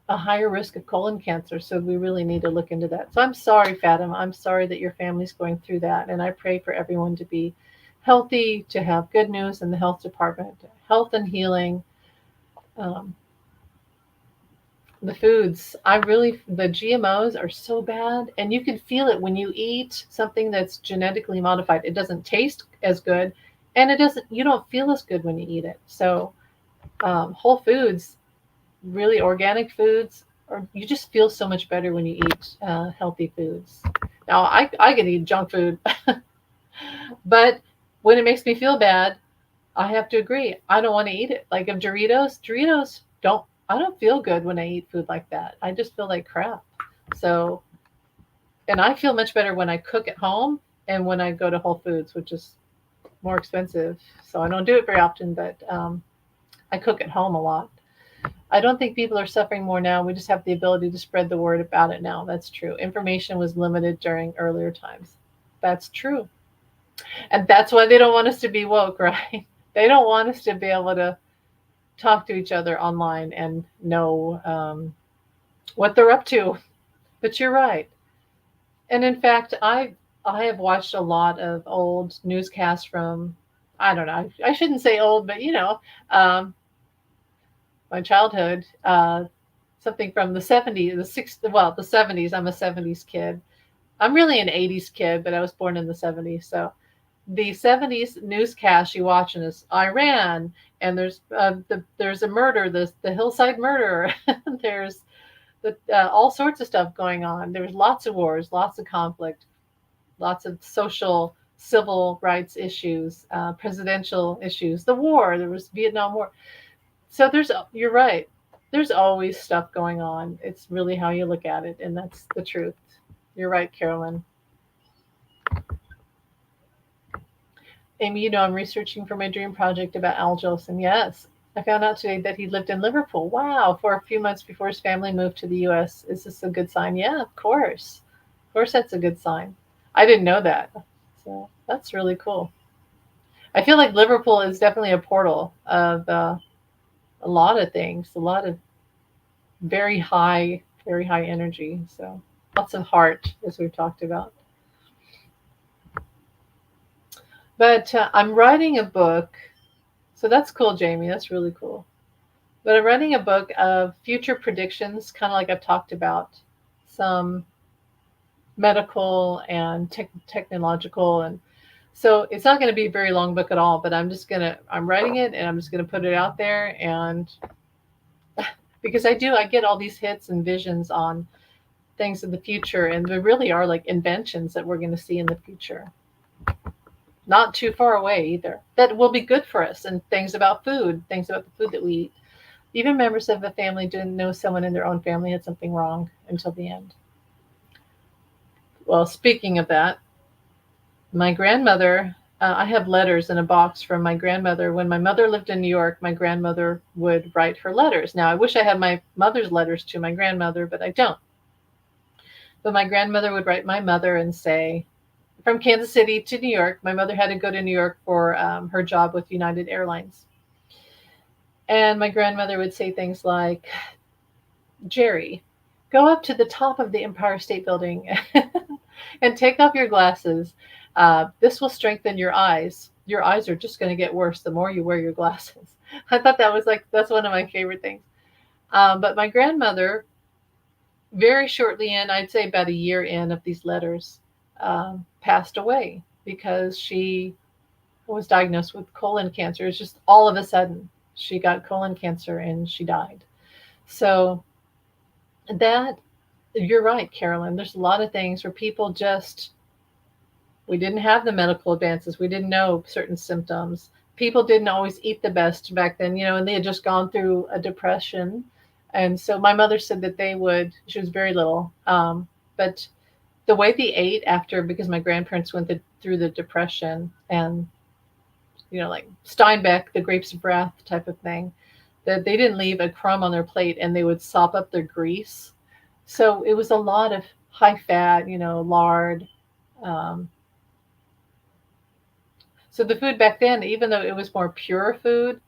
a higher risk of colon cancer. So we really need to look into that. So I'm sorry, Fatima. I'm sorry that your family's going through that. And I pray for everyone to be healthy, to have good news in the health department, health and healing. Um, the foods, the GMOs are so bad. And you can feel it when you eat something that's genetically modified. It doesn't taste as good. And you don't feel as good when you eat it. So whole foods, really organic foods, or you just feel so much better when you eat healthy foods. Now, I can eat junk food, but when it makes me feel bad, I have to agree. I don't want to eat it. Like if Doritos I don't feel good when I eat food like that. I just feel like crap. So, and I feel much better when I cook at home and when I go to Whole Foods, which is more expensive. So I don't do it very often, but I cook at home a lot. I don't think people are suffering more now. We just have the ability to spread the word about it now. That's true. Information was limited during earlier times. That's true. And that's why they don't want us to be woke, right? They don't want us to be able to talk to each other online and know what they're up to. But you're right. And in fact, I have watched a lot of old newscasts from, I don't know, I shouldn't say old, but um, my childhood, something from the 70s, the 70s. I'm a 70s kid. I'm really an 80s kid, but I was born in the 70s. So the 70s newscast you watch in is Iran, and there's a murder, the Hillside murder. There's all sorts of stuff going on. There's lots of wars, lots of conflict, lots of social, civil rights issues, presidential issues, the war. There was Vietnam War. So you're right. There's always stuff going on. It's really how you look at it, and that's the truth. You're right, Carolyn. Amy, I'm researching for my dream project about Al Jolson. Yes, I found out today that he lived in Liverpool. Wow, for a few months before his family moved to the U.S. Is this a good sign? Yeah, of course. Of course, that's a good sign. I didn't know that. So that's really cool. I feel like Liverpool is definitely a portal of a lot of things, a lot of very high energy. So lots of heart, as we've talked about. But I'm writing a book. So that's cool, Jamie. That's really cool. But I'm writing a book of future predictions, kind of like I've talked about some medical and technological. And so it's not going to be a very long book at all, but I'm writing it and I'm just going to put it out there. And because I get all these hits and visions on things in the future, and there really are like inventions that we're going to see in the future, not too far away either, that will be good for us, and things about the food that we eat. Even members of a family didn't know someone in their own family had something wrong until the end. Well, speaking of that, my grandmother, I have letters in a box from my grandmother. When my mother lived in New York, my grandmother would write her letters. Now, I wish I had my mother's letters to my grandmother, but I don't. But my grandmother would write my mother and say, from Kansas City to New York, my mother had to go to New York for her job with United Airlines. And my grandmother would say things like, Jerry, go up to the top of the Empire State Building and take off your glasses. This will strengthen your eyes. Your eyes are just going to get worse the more you wear your glasses. I thought that's one of my favorite things. But my grandmother, very shortly in, I'd say about a year in of these letters, passed away because she was diagnosed with colon cancer. It's just all of a sudden she got colon cancer and she died. So that, you're right, Carolyn. There's a lot of things where people just, we didn't have the medical advances. We didn't know certain symptoms. People didn't always eat the best back then, and they had just gone through a depression. And so my mother said that she was very little, but the way they ate after, because my grandparents went through the depression and, like Steinbeck, the grapes of wrath type of thing, that they didn't leave a crumb on their plate and they would sop up their grease. So it was a lot of high fat, lard. So the food back then, even though it was more pure food,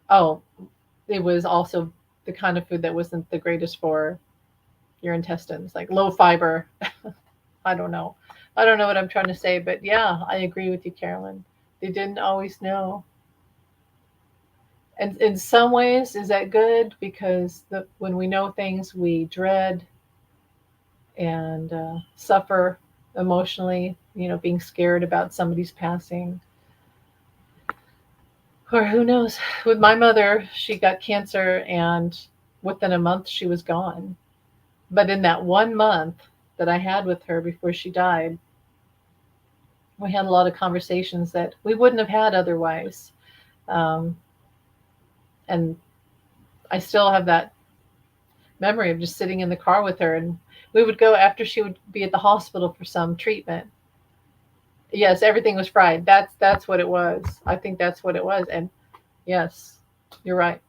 it was also the kind of food that wasn't the greatest for your intestines, like low fiber. I don't know. I don't know what I'm trying to say, but yeah, I agree with you, Carolyn. They didn't always know. And in some ways, is that good? Because when we know things, we dread and suffer emotionally, being scared about somebody's passing. Or who knows? With my mother, she got cancer and within a month she was gone. But in that 1 month that I had with her before she died, we had a lot of conversations that we wouldn't have had otherwise. And I still have that memory of just sitting in the car with her, and we would go after she would be at the hospital for some treatment. Yes, everything was fried. That's what it was. I think that's what it was. And yes, you're right.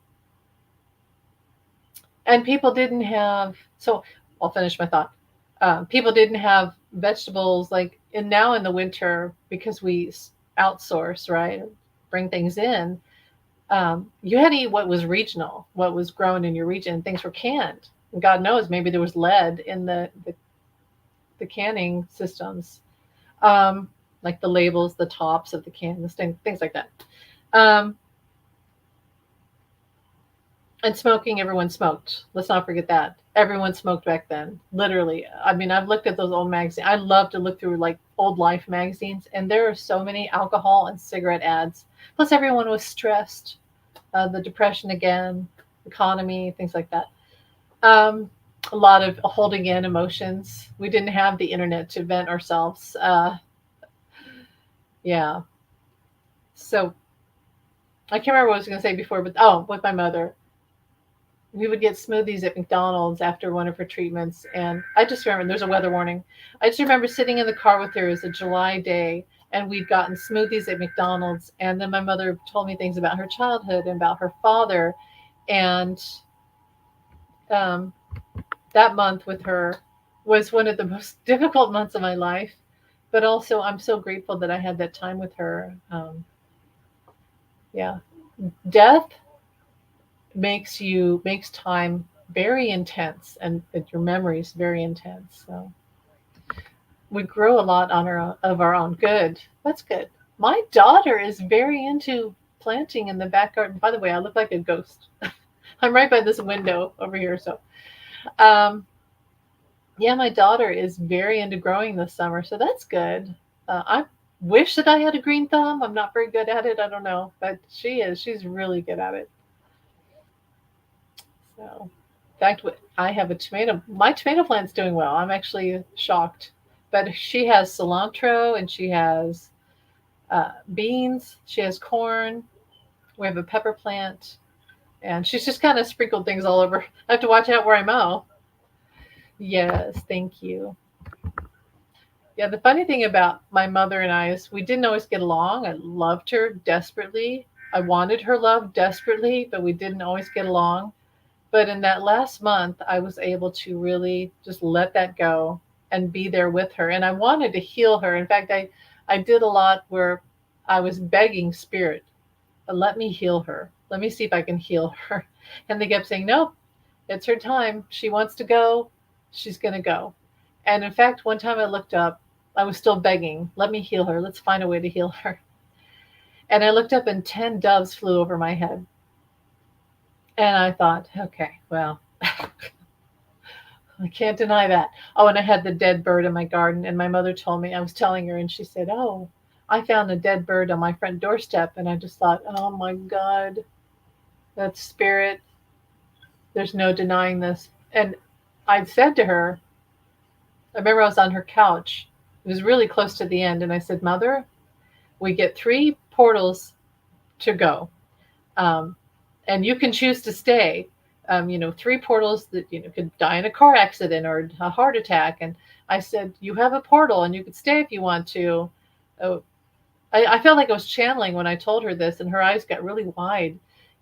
And people didn't have, so I'll finish my thought. People didn't have vegetables now in the winter, because we outsource, right? Bring things in. You had to eat what was regional, what was grown in your region. Things were canned. And God knows, maybe there was lead in the canning systems, like the labels, the tops of the cans, things like that. And smoking, everyone smoked. Let's not forget that. Everyone smoked back then, literally. I mean, I've looked at those old magazines. I love to look through old Life magazines, and there are so many alcohol and cigarette ads. Plus, everyone was stressed. The depression again, economy, things like that. A lot of holding in emotions. We didn't have the internet to vent ourselves. Yeah. So I can't remember what I was going to say before, but with my mother, we would get smoothies at McDonald's after one of her treatments. And I just remember, there's a weather warning. I just remember sitting in the car with her. It was a July day, and we'd gotten smoothies at McDonald's. And then my mother told me things about her childhood and about her father. And that month with her was one of the most difficult months of my life. But also, I'm so grateful that I had that time with her. Yeah. Death makes time very intense, and your memories very intense. So we grow a lot of our own. Good. That's good. My daughter is very into planting in the back garden. By the way, I look like a ghost. I'm right by this window over here. So, Yeah, my daughter is very into growing this summer, so that's good. I wish that I had a green thumb. I'm not very good at it. I don't know, but she is. She's really good at it. So, in fact, I have a tomato. My tomato plant's doing well. I'm actually shocked. But she has cilantro and she has beans. She has corn. We have a pepper plant, and she's just kind of sprinkled things all over. I have to watch out where I mow. Yes, thank you. Yeah, the funny thing about my mother and I is we didn't always get along. I loved her desperately. I wanted her love desperately, but we didn't always get along. But in that last month, I was able to really just let that go and be there with her. And I wanted to heal her. In fact, I did a lot where I was begging spirit, let me heal her. Let me see if I can heal her. And they kept saying, nope, it's her time. She wants to go. She's going to go. And in fact, one time I looked up, I was still begging, let me heal her. Let's find a way to heal her. And I looked up and 10 doves flew over my head. And I thought, okay, well, I can't deny that. Oh, and I had the dead bird in my garden. And my mother told me, I was telling her, and she said, oh, I found a dead bird on my front doorstep. And I just thought, oh my God, that's spirit. There's no denying this. And I said to her, I remember I was on her couch. It was really close to the end. And I said, Mother, we get 3 portals to go. Um, and you can choose to stay. 3 portals that, could die in a car accident or a heart attack. And I said, you have a portal and you could stay if you want to. Oh, I felt like I was channeling when I told her this, and her eyes got really wide.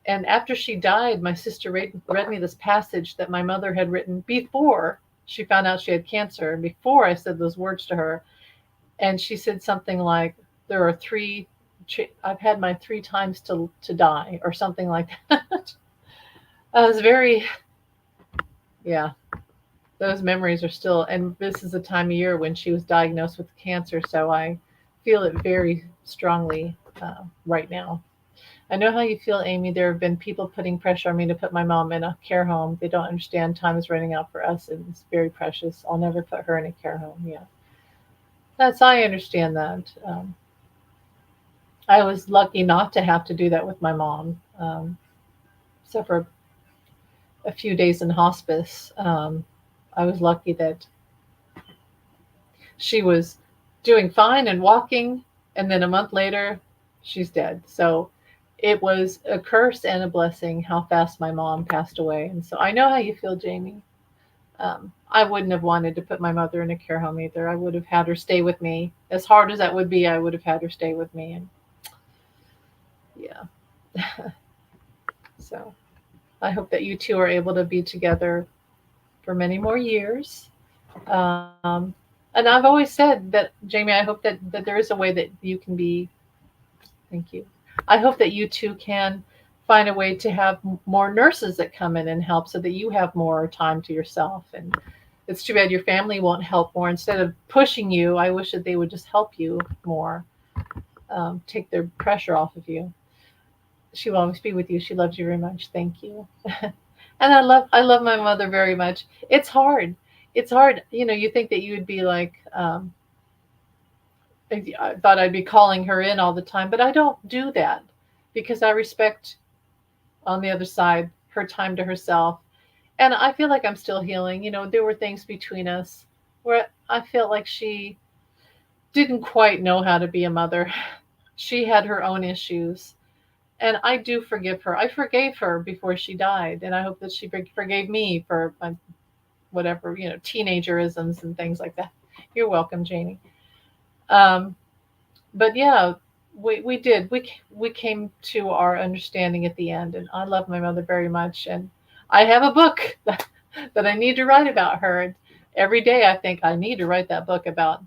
And after she died, my sister read me this passage that my mother had written before she found out she had cancer, and before I said those words to her. And she said something like, there are 3, I've had my 3 times to die, or something like that. I was very, yeah, those memories are still, and this is a time of year when she was diagnosed with cancer, so I feel it very strongly right now. I know how you feel, Amy. There have been people putting pressure on me to put my mom in a care home. They don't understand time is running out for us, and it's very precious. I'll never put her in a care home. Yeah, I understand that. I was lucky not to have to do that with my mom, except for a few days in hospice. I was lucky that she was doing fine and walking, and then a month later, she's dead. So it was a curse and a blessing how fast my mom passed away. And so I know how you feel, Jamie. I wouldn't have wanted to put my mother in a care home either. I would have had her stay with me. As hard as that would be, I would have had her stay with me. And yeah, so I hope that you two are able to be together for many more years. Um, and I've always said that, Jamie, I hope that there is a way that you can be, thank you. I hope that you two can find a way to have more nurses that come in and help so that you have more time to yourself. And it's too bad your family won't help more. Instead of pushing you, I wish that they would just help you more, take their pressure off of you. She will always be with you. She loves you very much. Thank you. And I love my mother very much. It's hard. It's hard. You think that you would be like, I thought I'd be calling her in all the time, but I don't do that because I respect on the other side her time to herself. And I feel like I'm still healing. There were things between us where I felt like she didn't quite know how to be a mother. She had her own issues. And I do forgive her. I forgave her before she died. And I hope that she forgave me for my whatever, teenagerisms and things like that. You're welcome, Janie. Um, but yeah, we did. We came to our understanding at the end. And I love my mother very much. And I have a book that I need to write about her. And every day I think I need to write that book about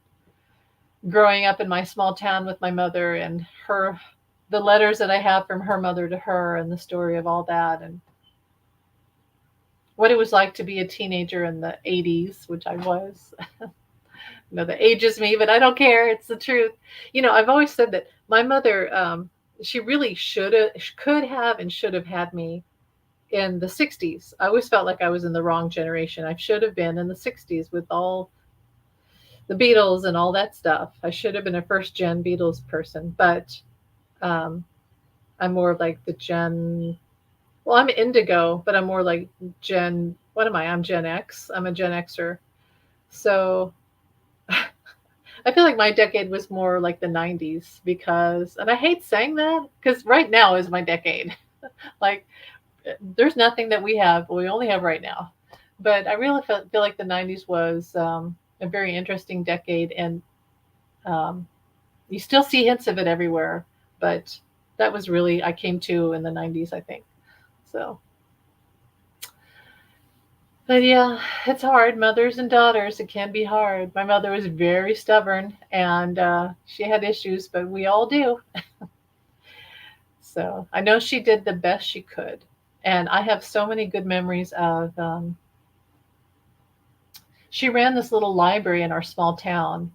growing up in my small town with my mother and her, the letters that I have from her mother to her, and the story of all that, and what it was like to be a teenager in the 80s, which I was. That ages me, but I don't care. It's the truth. I've always said that my mother, she really could have and should have had me in the 60s. I always felt like I was in the wrong generation. I should have been in the 60s with all the Beatles and all that stuff. I should have been a first gen Beatles person, but um, I'm more like the Gen. Well, I'm Indigo, but I'm more like Gen. What am I? I'm Gen X. I'm a Gen Xer. So I feel like my decade was more like the 90s because, and I hate saying that because right now is my decade. Like, there's nothing that we only have right now. But I really feel like the 90s was a very interesting decade, and um, you still see hints of it everywhere. But that was really, I came to in the 90s, I think. So, but yeah, it's hard. Mothers and daughters, it can be hard. My mother was very stubborn and she had issues, but we all do. So I know she did the best she could. And I have so many good memories of, she ran this little library in our small town.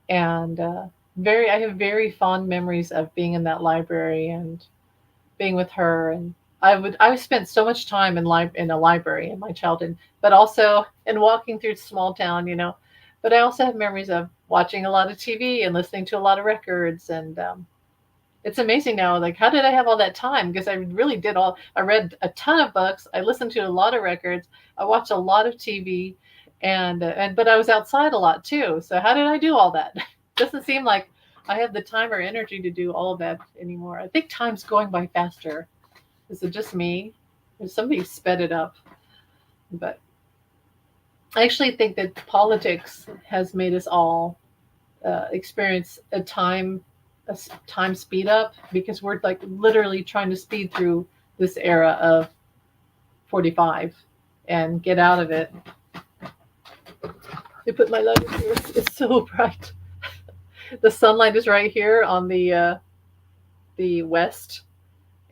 And I have very fond memories of being in that library and being with her. And I spent so much time in a library in my childhood, but also in walking through small town, but I also have memories of watching a lot of TV and listening to a lot of records. And it's amazing now, like, how did I have all that time? Because I really did I read a ton of books, I listened to a lot of records, I watched a lot of TV, and but I was outside a lot too. So how did I do all that? Doesn't seem like I have the time or energy to do all of that anymore. I think time's going by faster. Is it just me? Or somebody sped it up? But I actually think that politics has made us all experience a time speed up because we're like literally trying to speed through this era of 45 and get out of it. They put my light in here. It's so bright. The sunlight is right here on the west,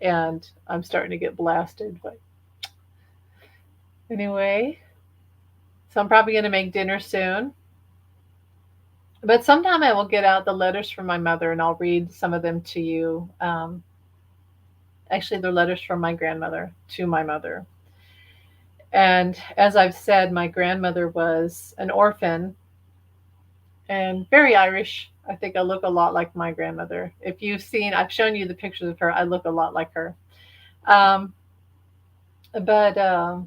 and I'm starting to get blasted. But anyway, so I'm probably going to make dinner soon. But sometime I will get out the letters from my mother and I'll read some of them to you. Actually, they're letters from my grandmother to my mother. And as I've said, my grandmother was an orphan and very Irish. I think I look a lot like my grandmother. If you've seen, I've shown you the pictures of her, I look a lot like her. Um, but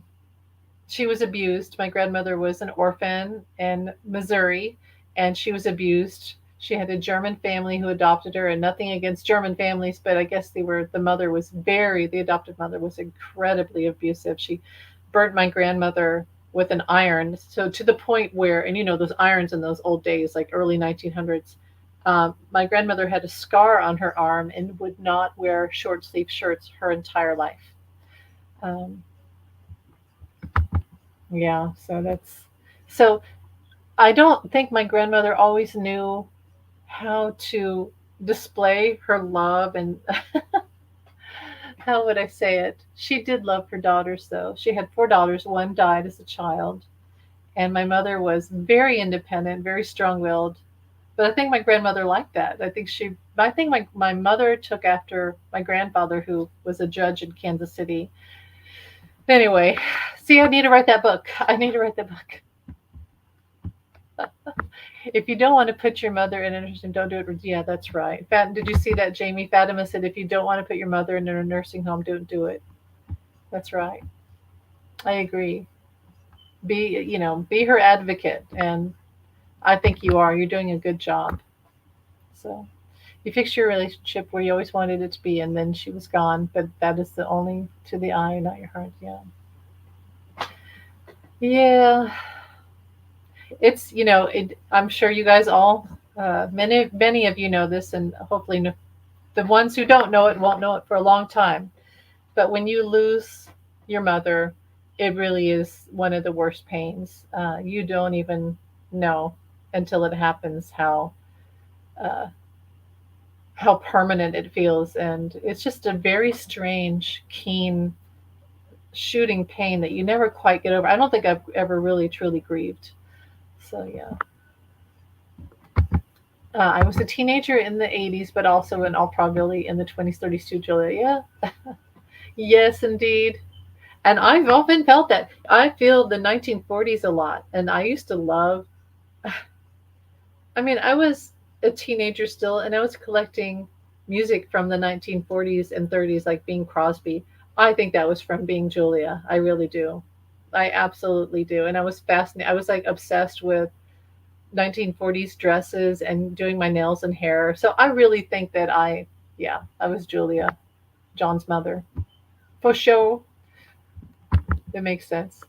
she was abused. My grandmother was an orphan in Missouri, and she was abused. She had a German family who adopted her, and nothing against German families, but I guess the adopted mother was incredibly abusive. She burnt my grandmother with an iron, so to the point where, and those irons in those old days, like early 1900s, my grandmother had a scar on her arm and would not wear short sleeve shirts her entire life. Um, yeah, so I don't think my grandmother always knew how to display her love and how would I say it? She did love her daughters though. She had four daughters, one died as a child, and my mother was very independent, very strong-willed. But I think my grandmother liked that. I think my mother took after my grandfather who was a judge in Kansas City. Anyway, see, I need to write that book. I need to write that book. If you don't want to put your mother in a nursing, don't do it. Yeah, that's right. Did you see that, Jamie? Fatima said, if you don't want to put your mother in a nursing home, don't do it. That's right. I agree. Be her advocate, and I think you are. You're doing a good job. So you fixed your relationship where you always wanted it to be, and then she was gone. But that is the only to the eye, not your heart. Yeah. Yeah. I'm sure you guys all, many of you know this, and hopefully the ones who don't know it won't know it for a long time. But when you lose your mother, it really is one of the worst pains. You don't even know until it happens uh, how permanent it feels, and it's just a very strange, keen, shooting pain that you never quite get over. I don't think I've ever really truly grieved. So yeah. I was a teenager in the 80s, but also in all probability in the 20s, 30s too, Julia. Yeah, yes, indeed. And I've often felt that. I feel the 1940s a lot. And I used to love, I mean, I was a teenager still, and I was collecting music from the 1940s and 30s, like Bing Crosby. I think that was from Being Julia. I really do. I absolutely do. And I was fascinated. I was like obsessed with 1940s dresses and doing my nails and hair. So I really think that yeah, I was Julia, John's mother. For sure. It makes sense.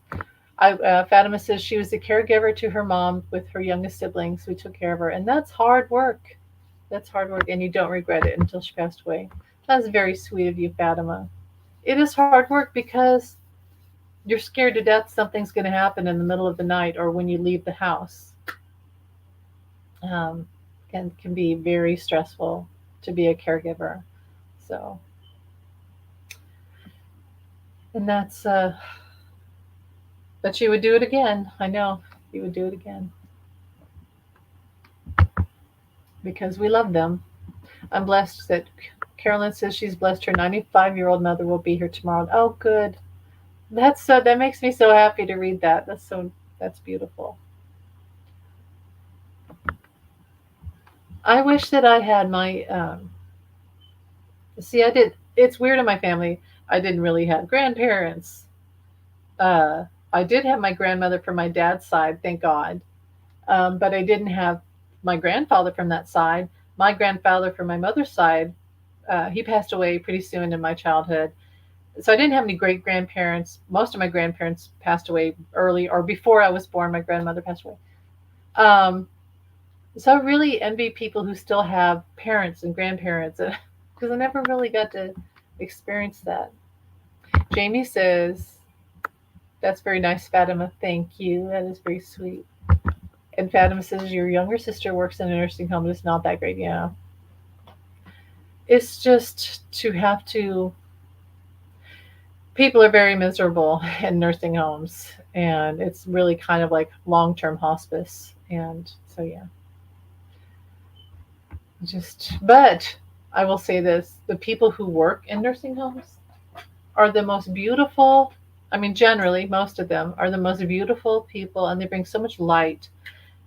Fatima says she was a caregiver to her mom with her youngest siblings who took care of her. And that's hard work. That's hard work. And you don't regret it until she passed away. That's very sweet of you, Fatima. It is hard work because you're scared to death something's going to happen in the middle of the night or when you leave the house. Um, can be very stressful to be a caregiver. So, and but you would do it again. I know you would do it again because we love them. I'm blessed that Carolyn says she's blessed her 95-year-old mother will be here tomorrow. Oh, good. That makes me so happy to read that. That's beautiful. I wish that I had my see I did it's weird in my family. I didn't really have grandparents. Uh I did have my grandmother from my dad's side, thank God. But I didn't have my grandfather from that side. My grandfather from my mother's side, he passed away pretty soon in my childhood. So I didn't have any great grandparents. Most of my grandparents passed away early or before I was born. My grandmother passed away. Um, so I really envy people who still have parents and grandparents because I never really got to experience that. Jamie says, that's very nice, Fatima. Thank you. That is very sweet. And Fatima says, your younger sister works in a nursing home. It's not that great. Yeah. It's just to have to, people are very miserable in nursing homes. And it's really kind of like long term hospice. And so, yeah. But I will say this, the people who work in nursing homes are the most beautiful. I mean, generally, most of them are the most beautiful people, and they bring so much light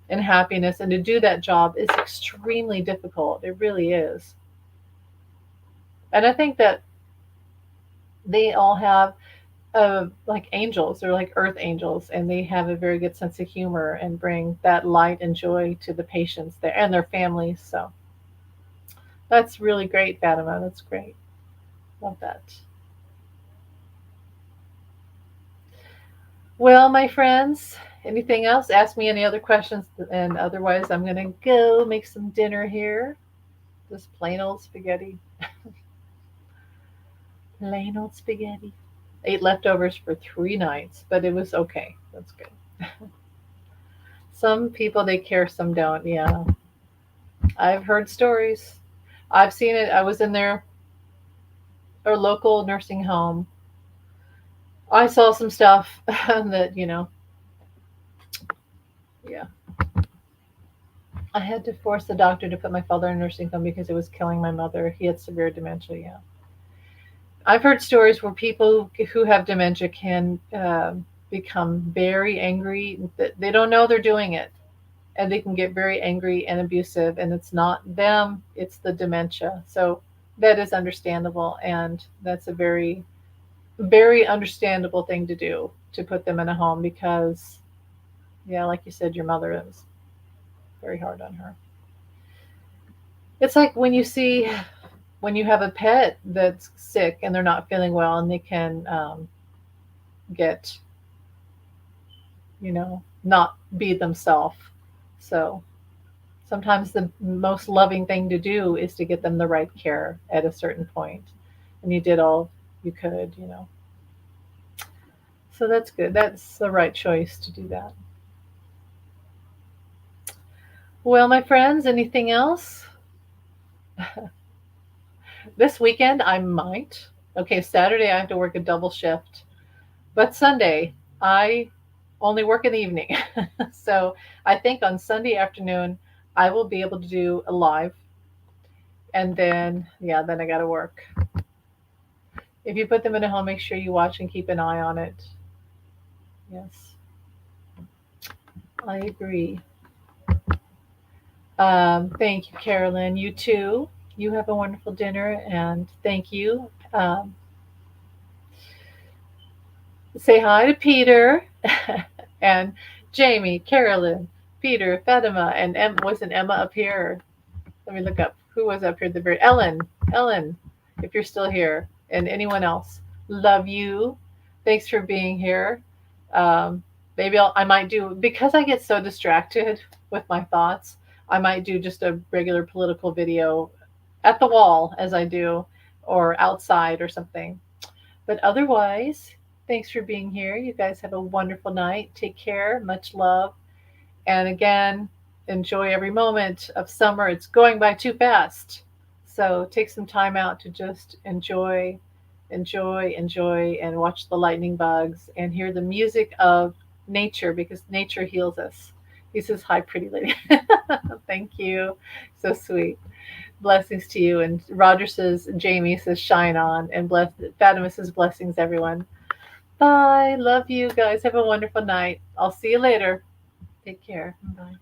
and happiness. And to do that job is extremely difficult. It really is. And I think that they all have like angels, they're like earth angels, and they have a very good sense of humor and bring that light and joy to the patients there and their families. So that's really great, Fatima. That's great. Love that. Well, my friends, anything else? Ask me any other questions, and otherwise, I'm going to go make some dinner here. Just plain old spaghetti. Plain old spaghetti. Ate leftovers for 3 nights, but it was okay. That's good. Some people they care, some don't. Yeah, I've heard stories. I've seen it. I was in their or local nursing home. I saw some stuff that yeah. I had to force the doctor to put my father in a nursing home because it was killing my mother. He had severe dementia. Yeah, I've heard stories where people who have dementia can become very angry. They don't know they're doing it, and they can get very angry and abusive. And it's not them; it's the dementia. So that is understandable, and that's a very, very understandable thing to do to put them in a home because, yeah, like you said, your mother is very hard on her. It's like when you have a pet that's sick and they're not feeling well and they can get, not be themselves. So sometimes the most loving thing to do is to get them the right care at a certain point. And you did all you could. So that's good. That's the right choice to do that. Well, my friends, anything else? This weekend I might. Okay, Saturday I have to work a double shift. But Sunday, I only work in the evening. So I think on Sunday afternoon, I will be able to do a live. And then, yeah, then I got to work. If you put them in a home, make sure you watch and keep an eye on it. Yes, I agree. Thank you, Carolyn. You too. You have a wonderful dinner, and thank you. Say hi to Peter and Jamie, Carolyn, Peter, Fatima, and wasn't Emma up here? Let me look up who was up here at the very Ellen, if you're still here, and anyone else. Love you. Thanks for being here. Um, maybe I might do, because I get so distracted with my thoughts. I might do just a regular political video at the wall as I do, or outside or something. But otherwise, thanks for being here. You guys have a wonderful night. Take care. Much love. And again, enjoy every moment of summer. It's going by too fast. So take some time out to just enjoy, and watch the lightning bugs and hear the music of nature, because nature heals us. He says, hi, pretty lady. Thank you. So sweet. Blessings to you. And Roger says, Jamie says, shine on. And Fatima says, blessings, everyone. Bye. Love you guys. Have a wonderful night. I'll see you later. Take care. Bye.